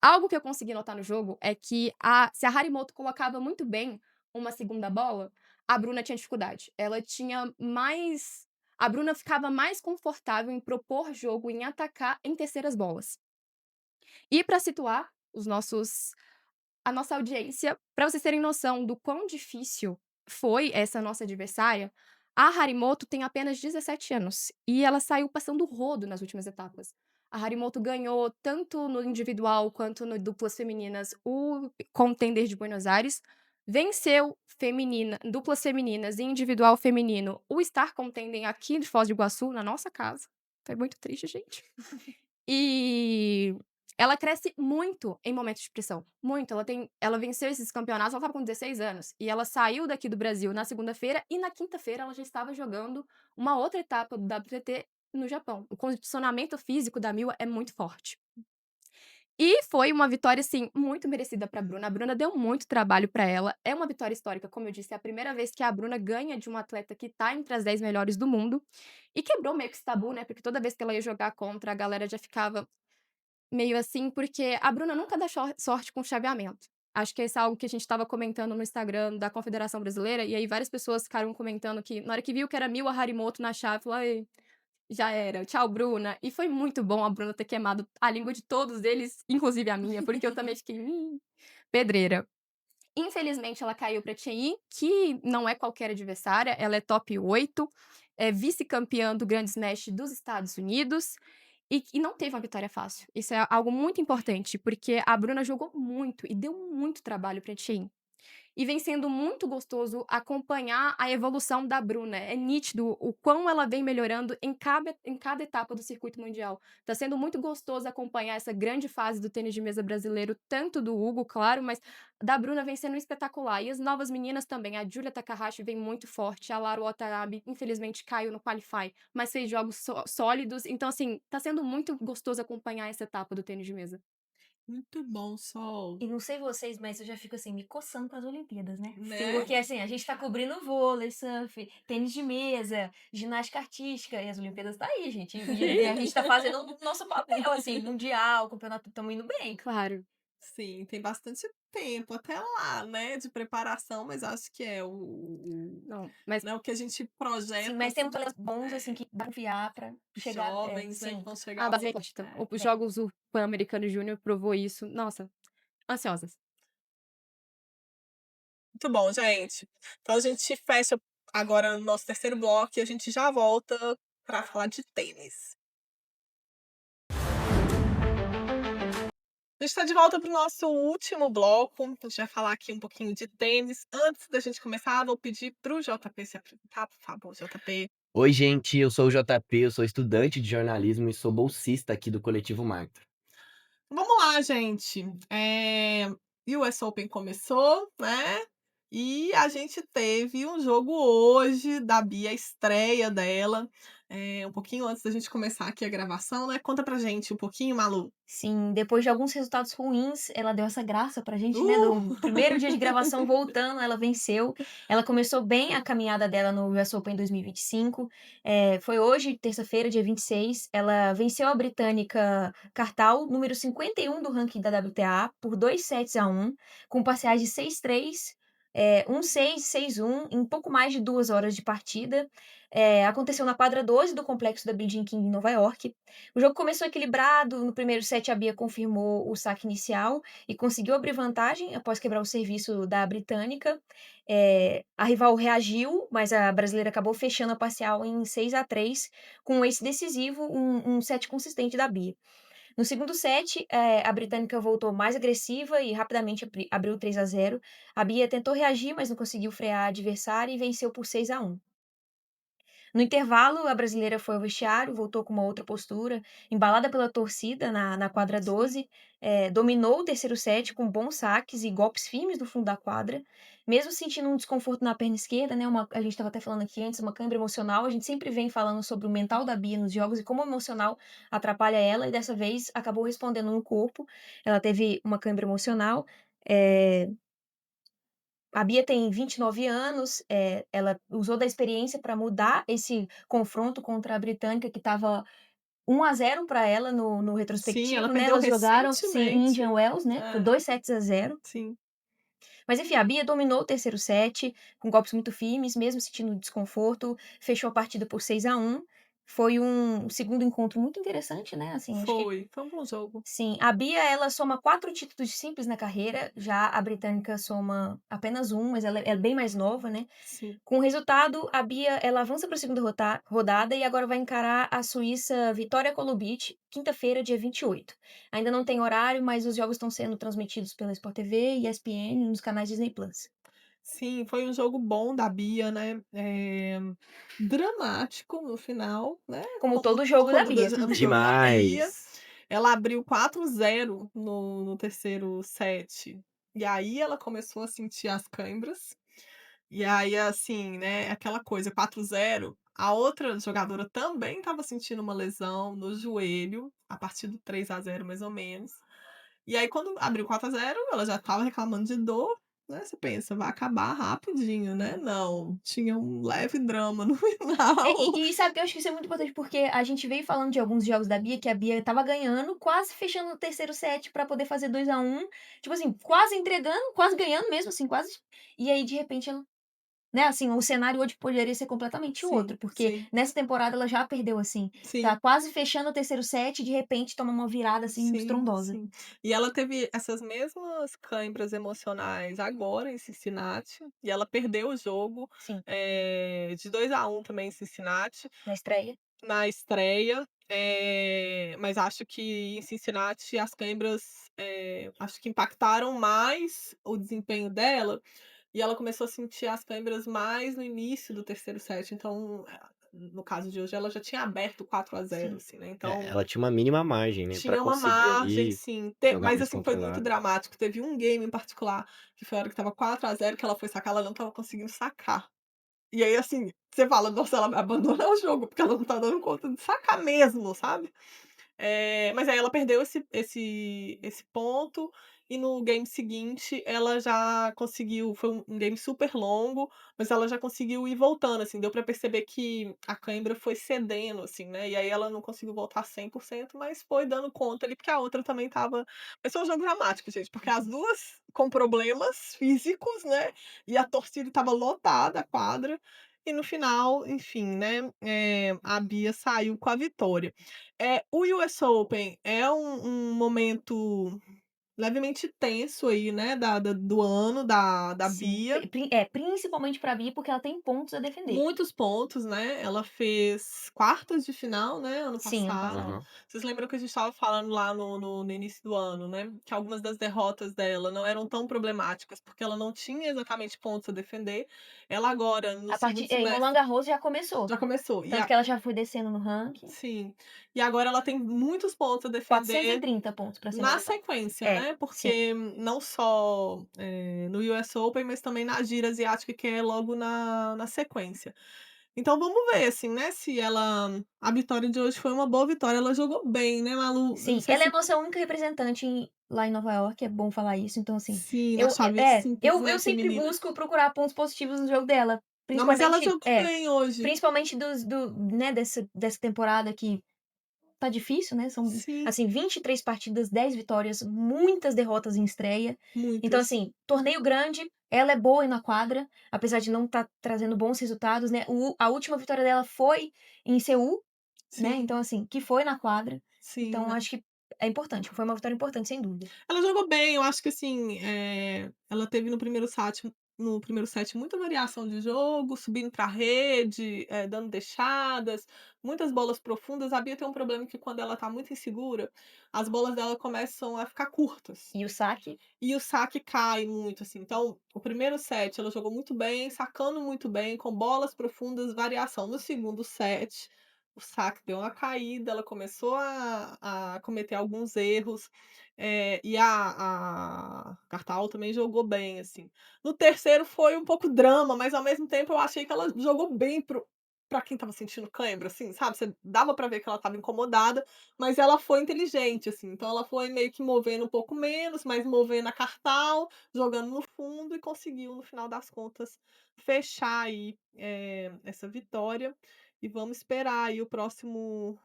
Algo que eu consegui notar no jogo é que se a Harimoto colocava muito bem uma segunda bola, a Bruna tinha dificuldade. A Bruna ficava mais confortável em propor jogo, em atacar em terceiras bolas. E para situar a nossa audiência, para vocês terem noção do quão difícil foi essa nossa adversária, a Harimoto tem apenas 17 anos e ela saiu passando rodo nas últimas etapas. A Harimoto ganhou tanto no individual quanto no duplas femininas o Contender de Buenos Aires, venceu duplas femininas e individual feminino o Star Contender aqui de Foz do Iguaçu, na nossa casa. Foi muito triste, gente. E ela cresce muito em momentos de pressão, muito. Ela venceu esses campeonatos, ela estava com 16 anos, e ela saiu daqui do Brasil na segunda-feira, e na quinta-feira ela já estava jogando uma outra etapa do WTT no Japão. O condicionamento físico da Miwa é muito forte. E foi uma vitória, assim, muito merecida pra Bruna. A Bruna deu muito trabalho pra ela. É uma vitória histórica, como eu disse, é a primeira vez que a Bruna ganha de uma atleta que tá entre as 10 melhores do mundo. E quebrou meio que esse tabu, né? Porque toda vez que ela ia jogar contra, a galera já ficava meio assim, porque a Bruna nunca dá sorte com chaveamento. Acho que isso é algo que a gente estava comentando no Instagram da Confederação Brasileira, e aí várias pessoas ficaram comentando que na hora que viu que era Miwa Harimoto na chave, falou: "Ai, já era, tchau, Bruna". E foi muito bom a Bruna ter queimado a língua de todos eles, inclusive a minha, porque eu também fiquei, pedreira. Infelizmente, ela caiu pra Chien, que não é qualquer adversária, ela é top 8, é vice-campeã do Grand Smash dos Estados Unidos, e não teve uma vitória fácil. Isso é algo muito importante, porque a Bruna jogou muito e deu muito trabalho pra Chien. E vem sendo muito gostoso acompanhar a evolução da Bruna. É nítido o quão ela vem melhorando em cada etapa do circuito mundial. Tá sendo muito gostoso acompanhar essa grande fase do tênis de mesa brasileiro, tanto do Hugo, claro, mas da Bruna vem sendo espetacular. E as novas meninas também. A Julia Takahashi vem muito forte. A Lara Watanabe, infelizmente, caiu no Qualify, mas fez jogos sólidos. Então, assim, tá sendo muito gostoso acompanhar essa etapa do tênis de mesa. Muito bom, Sol. E não sei vocês, mas eu já fico assim, me coçando com as Olimpíadas, né? Né? Porque assim, a gente tá cobrindo vôlei, surf, tênis de mesa, ginástica artística, e as Olimpíadas tá aí, gente. E a gente tá fazendo o nosso papel, assim, mundial, campeonato, estamos indo bem. Claro. Sim, tem bastante tempo até lá, né, de preparação, mas acho que é o Não, mas né, o que a gente projeta, Sim, mas assim, temos talentos bons, assim, que dá pra confiar pra chegar. jovens, né, que Sim. vão chegar a ao base forte, então. Os jogos do Pan-Americano Júnior provou isso. Nossa, ansiosas. Muito bom, gente. Então a gente fecha agora o nosso terceiro bloco e a gente já volta para falar de tênis. A gente está de volta para o nosso último bloco. A gente vai falar aqui um pouquinho de tênis. Antes da gente começar, vou pedir para o JP se apresentar, por favor, JP. Oi, gente, eu sou o JP, eu sou estudante de jornalismo e sou bolsista aqui do Coletivo Marta. Vamos lá, gente. US Open começou, né? E a gente teve um jogo hoje da Bia, a estreia dela. Um pouquinho antes da gente começar aqui a gravação, né? Conta pra gente um pouquinho, Malu. Sim, depois de alguns resultados ruins, ela deu essa graça pra gente, né? No primeiro dia de gravação, voltando, ela venceu. Ela começou bem a caminhada dela no US Open 2025. Foi hoje, terça-feira, dia 26. Ela venceu a britânica Kartal, número 51 do ranking da WTA, por 2-1, com parciais de 6-3, 1-6, 6-1, em pouco mais de 2 horas de partida. Aconteceu na quadra 12 do complexo da Billie Jean King, em Nova York. O jogo começou equilibrado. No primeiro set, a Bia confirmou o saque inicial e conseguiu abrir vantagem após quebrar o serviço da britânica. A rival reagiu, mas a brasileira acabou fechando a parcial em 6-3, com um ace decisivo, um set consistente da Bia. No segundo set, a britânica voltou mais agressiva e rapidamente abriu 3-0. A Bia tentou reagir, mas não conseguiu frear a adversária e venceu por 6-1. No intervalo, a brasileira foi ao vestiário, voltou com uma outra postura, embalada pela torcida na quadra Sim. 12, dominou o terceiro set com bons saques e golpes firmes no fundo da quadra, mesmo sentindo um desconforto na perna esquerda, né, a gente estava até falando aqui antes, uma câimbra emocional, a gente sempre vem falando sobre o mental da Bia nos jogos e como o emocional atrapalha ela, e dessa vez acabou respondendo no corpo, ela teve uma câimbra emocional, eh a Bia tem 29 anos, ela usou da experiência para mudar esse confronto contra a britânica que estava 1-0 para ela no Sim, ela retrospectivo, né, perdeu elas jogaram sim, em recentemente. Indian Wells, né, foi É, 2-0. sim. Mas enfim, a Bia dominou o terceiro set, com golpes muito firmes, mesmo sentindo desconforto, fechou a partida por 6-1. Foi um segundo encontro muito interessante, né, assim, acho que Foi um bom jogo. sim, a Bia, ela soma 4 títulos de simples na carreira, já a britânica soma apenas um, mas ela é bem mais nova, né. Sim. Com o resultado, a Bia, ela avança para a segunda rodada e agora vai encarar a suíça Vitória Golubic, quinta-feira, dia 28. Ainda não tem horário, mas os jogos estão sendo transmitidos pela Sport TV, ESPN e nos canais Disney+. Sim, foi um jogo bom da Bia, né, dramático no final, né, Como como todo jogo da todo Bia. jogo da Bia. Demais. Ela abriu 4-0 no terceiro set, e aí ela começou a sentir as câimbras, e aí, assim, né, aquela coisa, 4-0, a outra jogadora também estava sentindo uma lesão no joelho, a partir do 3-0 mais ou menos. E aí quando abriu 4-0, ela já estava reclamando de dor, né, você pensa: "Vai acabar rapidinho", né, não, tinha um leve drama no É, final. e sabe que eu acho que isso é muito importante, porque a gente veio falando de alguns jogos da Bia, que a Bia estava ganhando, quase fechando o terceiro set pra poder fazer 2-1, tipo assim, quase entregando, quase ganhando mesmo, assim, quase, e aí de repente ela, né, assim, o cenário hoje poderia ser completamente outro, Sim, porque sim, nessa temporada ela já perdeu, assim, tá sim. quase fechando o terceiro set e de repente toma uma virada, assim, Sim, estrondosa. sim. E ela teve essas mesmas câimbras emocionais agora em Cincinnati, e ela perdeu o jogo, Sim, de 2-1 também em Cincinnati, na estreia. na estreia, mas acho que em Cincinnati as câimbras, acho que impactaram mais o desempenho dela, e ela começou a sentir as câimbras mais no início do terceiro set, então, no caso de hoje, ela já tinha aberto 4-0, Sim. assim, né, É, então ela tinha uma mínima margem, né, pra tinha uma conseguir margem, ali sim. jogar Mas, mais assim, foi muito controlado. dramático. Teve um game em particular, que foi a hora que estava 4-0 que ela foi sacar, ela não estava conseguindo sacar. E aí, assim, você fala: "Nossa, ela vai abandonar o jogo, porque ela não tá dando conta de sacar mesmo", sabe. Mas aí ela perdeu esse ponto, e no game seguinte ela já conseguiu, foi um game super longo, mas ela já conseguiu ir voltando, assim, deu pra perceber que a cãibra foi cedendo, assim, né, e aí ela não conseguiu voltar 100%, mas foi dando conta ali, porque a outra também estava, mas foi um jogo dramático, gente, porque as 2 com problemas físicos, né, e a torcida estava lotada, a quadra, e no final, enfim, né, a Bia saiu com a vitória. O US Open é um momento levemente tenso aí, né, do ano da Sim, Bia. principalmente pra Bia, porque ela tem pontos a defender. Muitos pontos, né, ela fez quartas de final, né, ano Sim, ano passado. passado. Aham. Vocês lembram que a gente estava falando lá no início do ano, né, que algumas das derrotas dela não eram tão problemáticas, porque ela não tinha exatamente pontos a defender. Ela agora, no A partir segundo em Roland semestre, Garros já começou, já começou. tanto que ela já foi descendo no ranking, Sim. E agora ela tem muitos pontos a defender 430 pontos pra ser na mais exata. sequência, É, né, sim. porque não só, no US Open, mas também na gira asiática, que é logo na sequência. Então vamos ver, assim, né, se ela a vitória de hoje foi uma boa vitória, ela jogou bem, né, Malu? Eu não Sim, sei ela é a se nossa única representante lá em Nova York, é bom falar isso, então assim, se na chave simples, eu né, sempre feminina. busco procurar pontos positivos no jogo dela, Não, mas ela principalmente jogou bem hoje. principalmente né, dessa temporada que tá difícil, né, são, Sim, assim, 23 partidas, 10 vitórias, muitas derrotas em estreia. Então, muitas. assim, torneio grande, ela é boa aí na quadra, apesar de não estar trazendo bons resultados, né, a última vitória dela foi em Seul, né, Sim, então, assim, que foi na quadra. sim, Então né. acho que é importante, foi uma vitória importante, sem dúvida. Ela jogou bem, eu acho que assim, ela teve no primeiro no primeiro set muita variação de jogo, subindo pra rede, dando deixadas, muitas bolas profundas. A Bia tem um problema que quando ela tá muito insegura, as bolas dela começam a ficar curtas. E o saque? E o saque cai muito, assim. Então, o primeiro set ela jogou muito bem, sacando muito bem, com bolas profundas, variação. No segundo set, o saque deu uma caída, ela começou a cometer alguns erros, e a Cartago também jogou bem, assim. No terceiro foi um pouco drama, mas ao mesmo tempo eu achei que ela jogou bem pra quem estava sentindo cãibra, assim, sabe? Você dava pra ver que ela estava incomodada, mas ela foi inteligente, assim, então ela foi meio que movendo um pouco menos, mas movendo a Cartal, jogando no fundo e conseguiu, no final das contas, fechar aí, essa vitória. E vamos esperar aí o próximo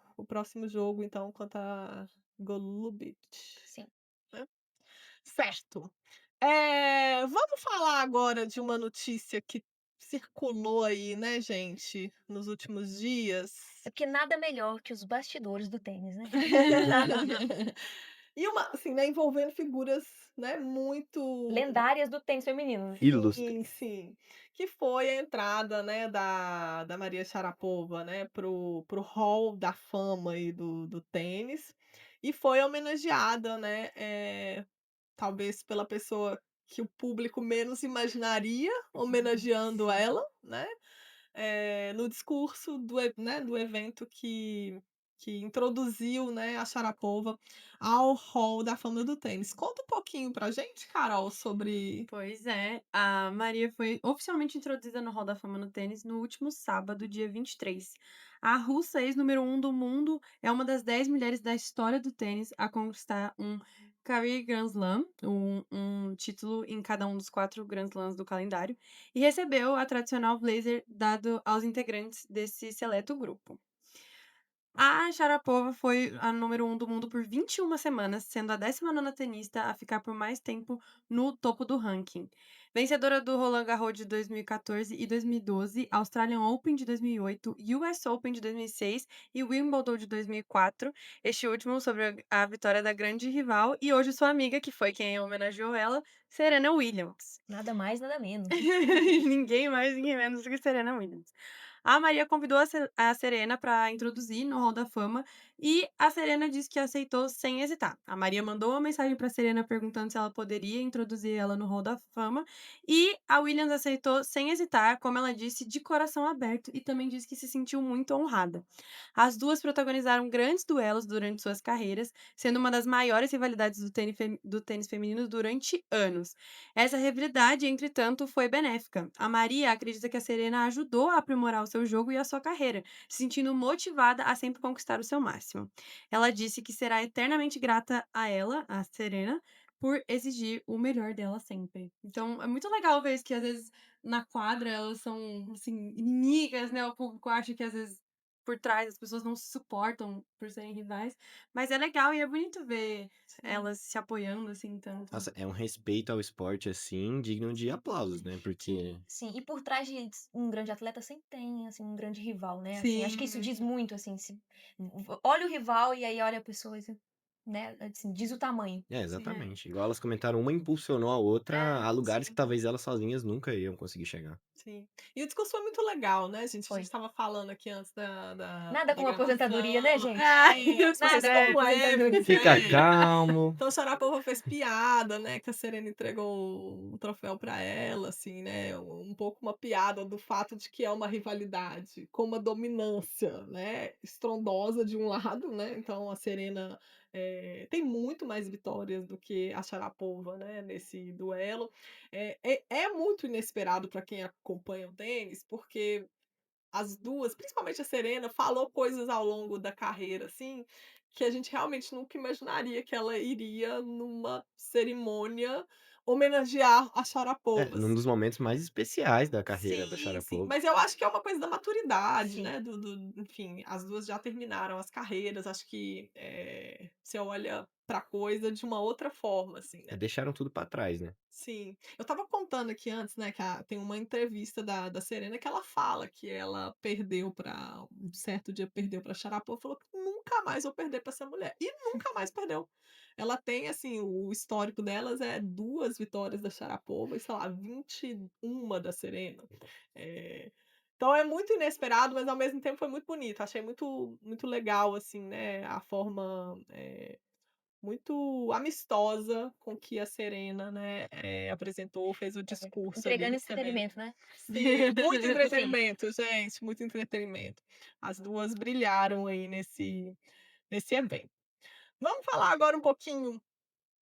jogo, então, contra Golubic, Sim. né. Certo. Vamos falar agora de uma notícia que circulou aí, né, gente, nos últimos dias. É porque nada melhor que os bastidores do tênis, né? E uma assim, né, envolvendo figuras, né, muito Lendárias do tênis feminino. sim, Ilustres. sim, que foi a entrada, né, da Maria Sharapova, né, pro hall da fama aí do tênis, e foi homenageada, né, talvez pela pessoa que o público menos imaginaria homenageando ela, né, no discurso do evento que introduziu, né, a Sharapova ao hall da fama do tênis. Conta um pouquinho pra gente, Carol, sobre Pois é, a Maria foi oficialmente introduzida no Hall da Fama no tênis no último sábado, dia 23. A russa, ex-número 1 do mundo, é uma das 10 mulheres da história do tênis a conquistar um Career Grand Slam, um título em cada um dos 4 Grand Slams do calendário, e recebeu a tradicional blazer dado aos integrantes desse seleto grupo. A Sharapova foi a número 1 do mundo por 21 semanas, sendo a 19ª tenista a ficar por mais tempo no topo do ranking. Vencedora do Roland Garros de 2014 e 2012, Australian Open de 2008, US Open de 2006 e Wimbledon de 2004, este último sobre a vitória da grande rival e hoje sua amiga, que foi quem homenageou ela, Serena Williams. Nada mais, nada menos. Ninguém mais, ninguém menos do que Serena Williams. A Maria convidou a Serena para introduzir no Hall da Fama e a Serena disse que aceitou sem hesitar. A Maria mandou uma mensagem para a Serena perguntando se ela poderia introduzir ela no Hall da Fama e a Williams aceitou sem hesitar, como ela disse, de coração aberto e também disse que se sentiu muito honrada. As duas protagonizaram grandes duelos durante suas carreiras, sendo uma das maiores rivalidades do tênis feminino durante anos. Essa rivalidade, entretanto, foi benéfica. A Maria acredita que a Serena ajudou a aprimorar o seu jogo e a sua carreira, se sentindo motivada a sempre conquistar o seu máximo. Ela disse que será eternamente grata a ela, a Serena, por exigir o melhor dela sempre. Então, é muito legal ver isso, que às vezes na quadra elas são, assim, inimigas, né? O público acha que às vezes por trás as pessoas não se suportam por serem rivais, mas é legal e é bonito ver sim. elas se apoiando assim tanto. Nossa, é um respeito ao esporte, assim, digno de aplausos, né? Porque Sim, e por trás de um grande atleta sempre tem, assim, um grande rival, né, assim, acho que isso Sim. diz muito, assim, se olha o rival e aí olha a pessoa, assim, né, assim, diz o tamanho. é, É. exatamente. Igual elas comentaram, uma impulsionou a outra a lugares que Sim. talvez elas sozinhas nunca iam conseguir chegar. Sim. E o discurso foi muito legal, né, gente? A Foi. gente estava falando aqui antes da Nada da como aposentadoria, né, gravação. gente? Os Você Nada citou como projetos. memes, aposentadoria. Fica né. calmo. Então, Sharapova fez piada, né, que a Serena entregou o troféu para ela, assim, né, um pouco uma piada do fato de que é uma rivalidade com uma dominância, né, estrondosa de um lado, né, então a Serena, tem muito mais vitórias do que a Sharapova, né, nesse duelo. É muito inesperado para quem acompanha o tênis, porque as duas, principalmente a Serena, falou coisas ao longo da carreira, assim, que a gente realmente nunca imaginaria que ela iria numa cerimônia homenagear a É, Sharapova, num dos assim. momentos mais especiais da carreira da Sim, sim, Sharapova. mas eu acho que é uma coisa da maturidade, Sim. né, enfim, as 2 já terminaram as carreiras, acho que, você olha pra coisa de uma outra forma, assim, É, né. deixaram tudo pra trás, né? Sim. Eu estava contando aqui antes, né, que tem uma entrevista da Serena que ela fala que ela perdeu para um certo dia perdeu pra Sharapova, falou que nunca nunca mais vou perder pra essa mulher. E nunca mais perdeu. Ela tem, assim, o histórico delas é 2 vitórias da Sharapova e, sei lá, 21 da Serena. Então é muito inesperado, mas ao mesmo tempo foi muito bonito. Achei muito legal, assim, né, a forma, muito amistosa com que a Serena, né, apresentou, fez o discurso ali, Entregando recebendo. entretenimento, né? Sim, muito Sim. entretenimento, gente, muito entretenimento. As 2 brilharam aí nesse evento. Vamos falar agora um pouquinho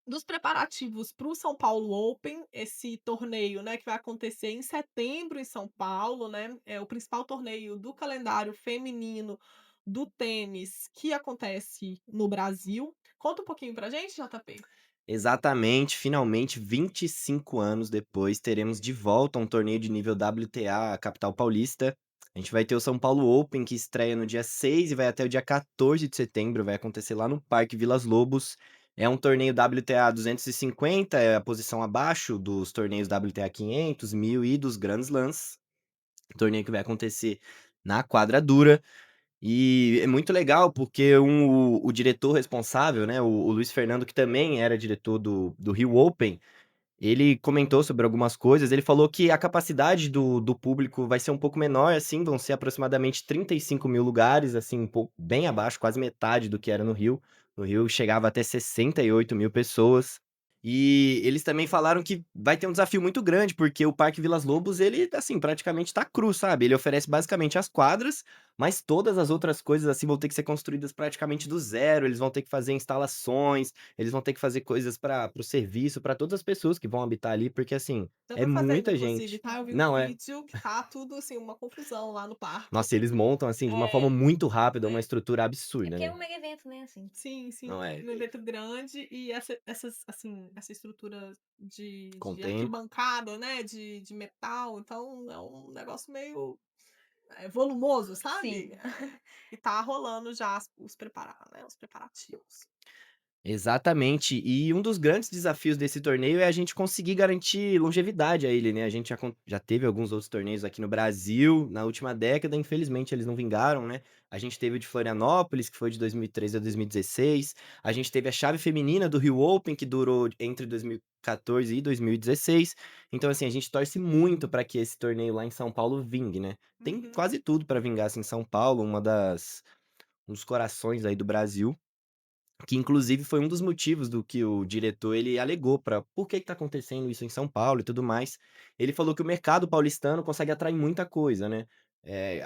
dos preparativos para o São Paulo Open, esse torneio, né, que vai acontecer em setembro em São Paulo, né, é o principal torneio do calendário feminino do tênis que acontece no Brasil. Conta um pouquinho pra gente, JP. Exatamente, finalmente, 25 anos depois, teremos de volta um torneio de nível WTA, capital paulista. A gente vai ter o São Paulo Open, que estreia no dia 6 e vai até o dia 14 de setembro, vai acontecer lá no Parque Vilas Lobos. É um torneio WTA 250, é a posição abaixo dos torneios WTA 500, 1000 e dos Grand Slams. Torneio que vai acontecer na quadra dura. E é muito legal porque o diretor responsável, né, o Luiz Fernando, que também era diretor do Rio Open, ele comentou sobre algumas coisas. Ele falou que a capacidade do público vai ser um pouco menor, assim, vão ser aproximadamente 35 mil lugares, assim, um pouco bem abaixo, quase metade do que era no Rio. No Rio chegava até 68 mil pessoas. E eles também falaram que vai ter um desafio muito grande, porque o Parque Vilas Lobos, ele, assim, praticamente tá cru, sabe? Ele oferece basicamente as quadras, mas todas as outras coisas, assim, vão ter que ser construídas praticamente do zero. Eles vão ter que fazer instalações, eles vão ter que fazer coisas para o serviço, para todas as pessoas que vão habitar ali, porque, assim, Eu é tô fazendo muita inclusive, gente. tá, eu vi um Não, é. vídeo que tá tudo, assim, uma confusão lá no parque. Nossa, eles montam, assim, de uma forma É, muito rápida, uma é. estrutura É absurda, porque é né? um mega evento, né, assim. Sim, sim, Não é. um evento grande e essas, assim, essa estrutura Com o de tempo. arquibancada, né, de metal, então é um negócio meio, volumoso, Sim. sabe? E tá rolando já os preparativos. Exatamente. E um dos grandes desafios desse torneio é a gente conseguir garantir longevidade a ele, né? A gente já teve alguns outros torneios aqui no Brasil na última década, infelizmente eles não vingaram, né? A gente teve o de Florianópolis, que foi de 2013 a 2016. A gente teve a chave feminina do Rio Open, que durou entre 2014 e 2016. Então, assim, a gente torce muito para que esse torneio lá em São Paulo vingue, né? Tem Uhum. quase tudo para vingar assim, em São Paulo, um dos corações aí do Brasil. Que inclusive foi um dos motivos do que o diretor ele alegou para por que tá acontecendo isso em São Paulo e tudo mais. Ele falou que o mercado paulistano consegue atrair muita coisa, né.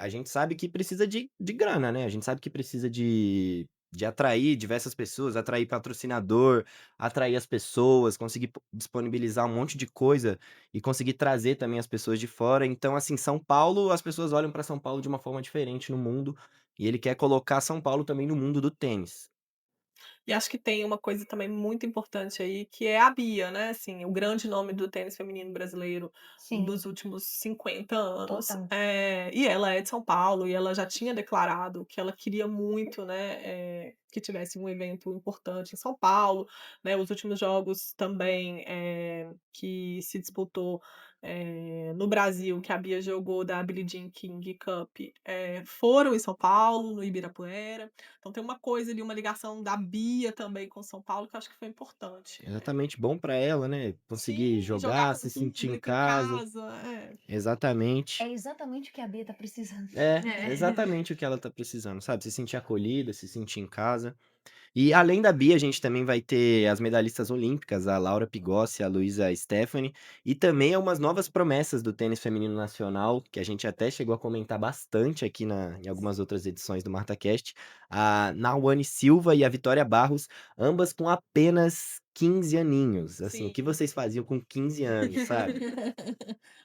A gente sabe que precisa de grana, né, a gente sabe que precisa de atrair diversas pessoas, atrair patrocinador, atrair as pessoas, conseguir disponibilizar um monte de coisa e conseguir trazer também as pessoas de fora. Então, assim, São Paulo, as pessoas olham para São Paulo de uma forma diferente no mundo, e ele quer colocar São Paulo também no mundo do tênis. E acho que tem uma coisa também muito importante aí, que é a Bia, né, assim, o grande nome do tênis feminino brasileiro Sim, dos últimos 50 anos. total. E ela é de São Paulo e ela já tinha declarado que ela queria muito, né, que tivesse um evento importante em São Paulo, né, os últimos jogos também, que se disputou, no Brasil, que a Bia jogou da Billie Jean King Cup, foram em São Paulo, no Ibirapuera. Então tem uma coisa ali, uma ligação da Bia também com São Paulo, que eu acho que foi importante. Exatamente, bom pra ela, né, conseguir Sim, jogar jogar, com se o sentir em público em casa. casa, Exatamente. É exatamente o que a Bia tá precisando. É, É. exatamente o que ela tá precisando, sabe, se sentir acolhida, se sentir em casa. E além da Bia, a gente também vai ter as medalhistas olímpicas, a Laura Pigossi, a Luísa Stephanie, e também algumas novas promessas do tênis feminino nacional, que a gente até chegou a comentar bastante aqui em algumas outras edições do MartaCast, a Nauane Silva e a Vitória Barros, ambas com apenas 15 aninhos. Assim, o que sim. vocês faziam com 15 anos, sabe?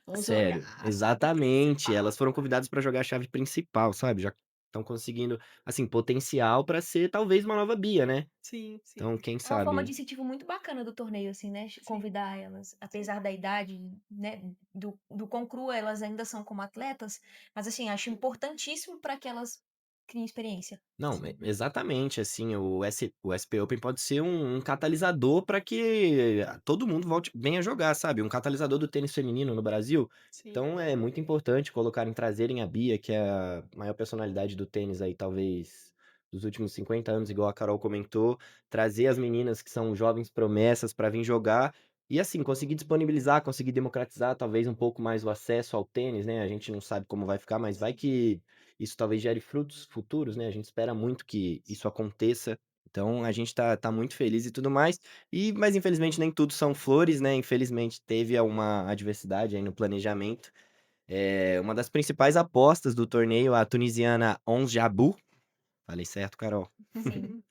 Vamos jogar Sério, a chave exatamente. Elas principal. foram convidadas pra jogar a chave principal, sabe? Já estão conseguindo, assim, potencial pra ser talvez uma nova Bia, né? Sim, Então, sim, quem É uma forma de sabe? incentivo muito bacana do torneio, assim, né? sim, Convidar elas, sim. apesar da idade, né? Do quão crua elas ainda são como atletas, mas assim, acho importantíssimo para que elas criem experiência. Não, exatamente, assim, o SP Open pode ser um catalisador para que todo mundo venha jogar, sabe? Um catalisador do tênis feminino no Brasil. Sim. Então é muito importante trazerem a Bia, que é a maior personalidade do tênis aí, talvez dos últimos 50 anos, igual a Carol comentou, trazer as meninas que são jovens promessas para vir jogar e, assim, conseguir disponibilizar, conseguir democratizar talvez um pouco mais o acesso ao tênis, né? A gente não sabe como vai ficar, mas vai que isso talvez gere frutos futuros, né? A gente espera muito que isso aconteça. Então a gente tá muito feliz e tudo mais. Mas infelizmente nem tudo são flores, né? Infelizmente teve uma adversidade aí no planejamento. Uma das principais apostas do torneio, a tunisiana Ons Jabeur, falei certo, Carol? Sim.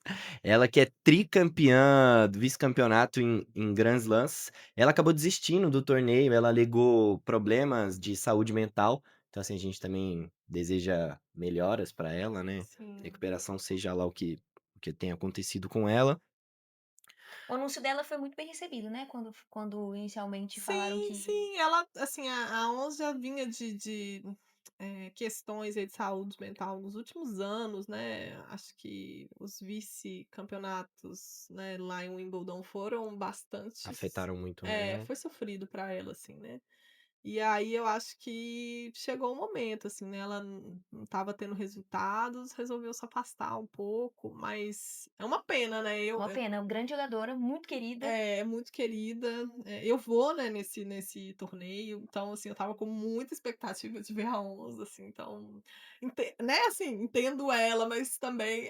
Ela que é tricampeã do vice-campeonato em Grand Slams, ela acabou desistindo do torneio, ela alegou problemas de saúde mental. Então, assim, a gente também deseja melhoras para ela, né? Sim. Recuperação, seja lá o que tenha acontecido com ela. O anúncio dela foi muito bem recebido, né? Quando inicialmente falaram Sim, que. sim, ela, assim, a ONS já vinha de questões aí de saúde mental nos últimos anos, né? Acho que os vice-campeonatos, né, lá em Wimbledon foram bastante. Afetaram muito, né? Foi sofrido para ela, assim, né? E aí eu acho que chegou o momento, assim, né? Ela não estava tendo resultados, resolveu se afastar um pouco, mas é uma pena, né? Uma pena, uma grande jogadora, muito querida. É muito querida. Eu vou, né, nesse torneio, então, assim, eu estava com muita expectativa de ver a Onze, assim, então, né, assim, entendo ela, mas também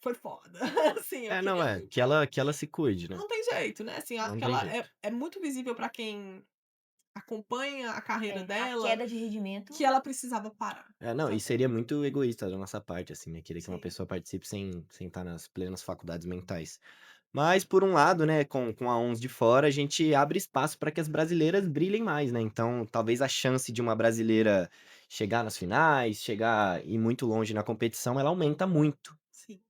foi foda. Assim, eu Não, queria muito que ela se cuide, né? não tem jeito, né? Assim, acho Não que tem ela jeito. é muito visível para quem acompanha a carreira A dela, queda de rendimento. que ela precisava parar. Não, e Sabe? seria muito egoísta da nossa parte, assim, né? Querer que uma Sim. pessoa participe sem estar nas plenas faculdades mentais. Mas, por um lado, né, com a ONS de fora, a gente abre espaço para que as brasileiras brilhem mais, né? Então, talvez a chance de uma brasileira chegar nas finais, chegar e ir muito longe na competição, ela aumenta muito. Sim.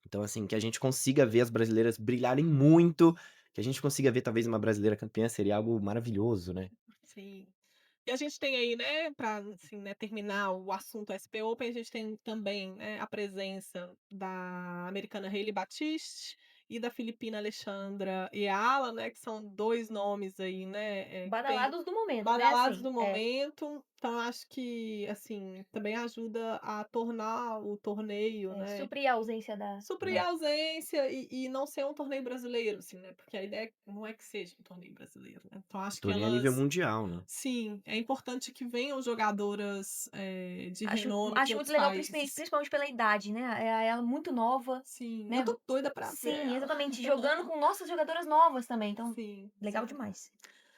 Então, assim, que a gente consiga ver as brasileiras brilharem muito, que a gente consiga ver talvez uma brasileira campeã, seria algo maravilhoso, né? Sim. E a gente tem aí, né, para assim, né, terminar o assunto SP Open, a gente tem também, né, a presença da americana Hailey Batiste e da filipina Alexandra Eala, né, que são 2 nomes aí, né, que tem Badalados do momento, né? badalados Assim, do momento. Então acho que, assim, também ajuda a tornar o torneio, né, suprir a ausência da. suprir a ausência e não ser um torneio brasileiro, assim, né, porque a ideia não é que seja um torneio brasileiro, né. Então acho que Torneio a nível elas mundial, né? sim, é importante que venham jogadoras, de renome de Acho muito outros legal, países. principalmente pela idade, né? Ela muito nova, Sim, eu né? tô doida pra ver Sim, ela. exatamente. Jogando com nossas jogadoras novas também. Então, Sim, legal sim. demais.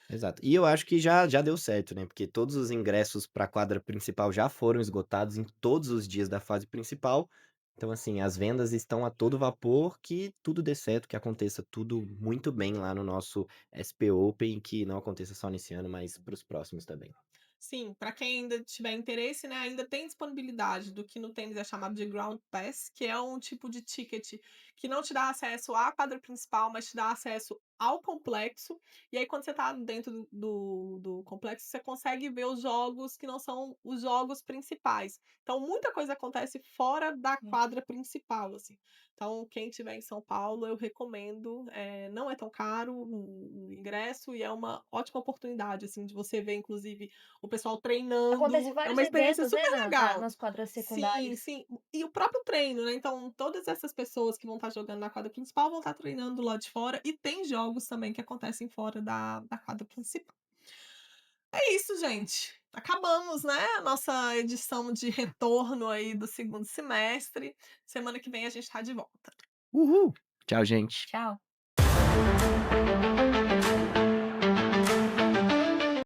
Exato. E eu acho que já deu certo, né? Porque todos os ingressos para a quadra principal já foram esgotados em todos os dias da fase principal. Então, assim, as vendas estão a todo vapor, que tudo dê certo, que aconteça tudo muito bem lá no nosso SP Open, que não aconteça só nesse ano, mas para os próximos também. Sim, para quem ainda tiver interesse, né, ainda tem disponibilidade do que no tênis é chamado de Ground Pass, que é um tipo de ticket que não te dá acesso à quadra principal, mas te dá acesso ao complexo. E aí, quando você está dentro do complexo, você consegue ver os jogos que não são os jogos principais. Então, muita coisa acontece fora da quadra principal, assim. Então, quem estiver em São Paulo, eu recomendo. Não é tão caro o ingresso e é uma ótima oportunidade, assim, de você ver, inclusive, o pessoal Acontece treinando, é vários uma experiência eventos, né? super legal. Nas quadras Sim, secundárias. sim. E o próprio treino, né, então todas essas pessoas que vão estar jogando na quadra principal vão estar treinando lá de fora e tem jogos também que acontecem fora da quadra principal. É isso, gente. Acabamos, né, a nossa edição de retorno aí do segundo semestre. Semana que vem a gente tá de volta. Uhul! Tchau, gente. Tchau.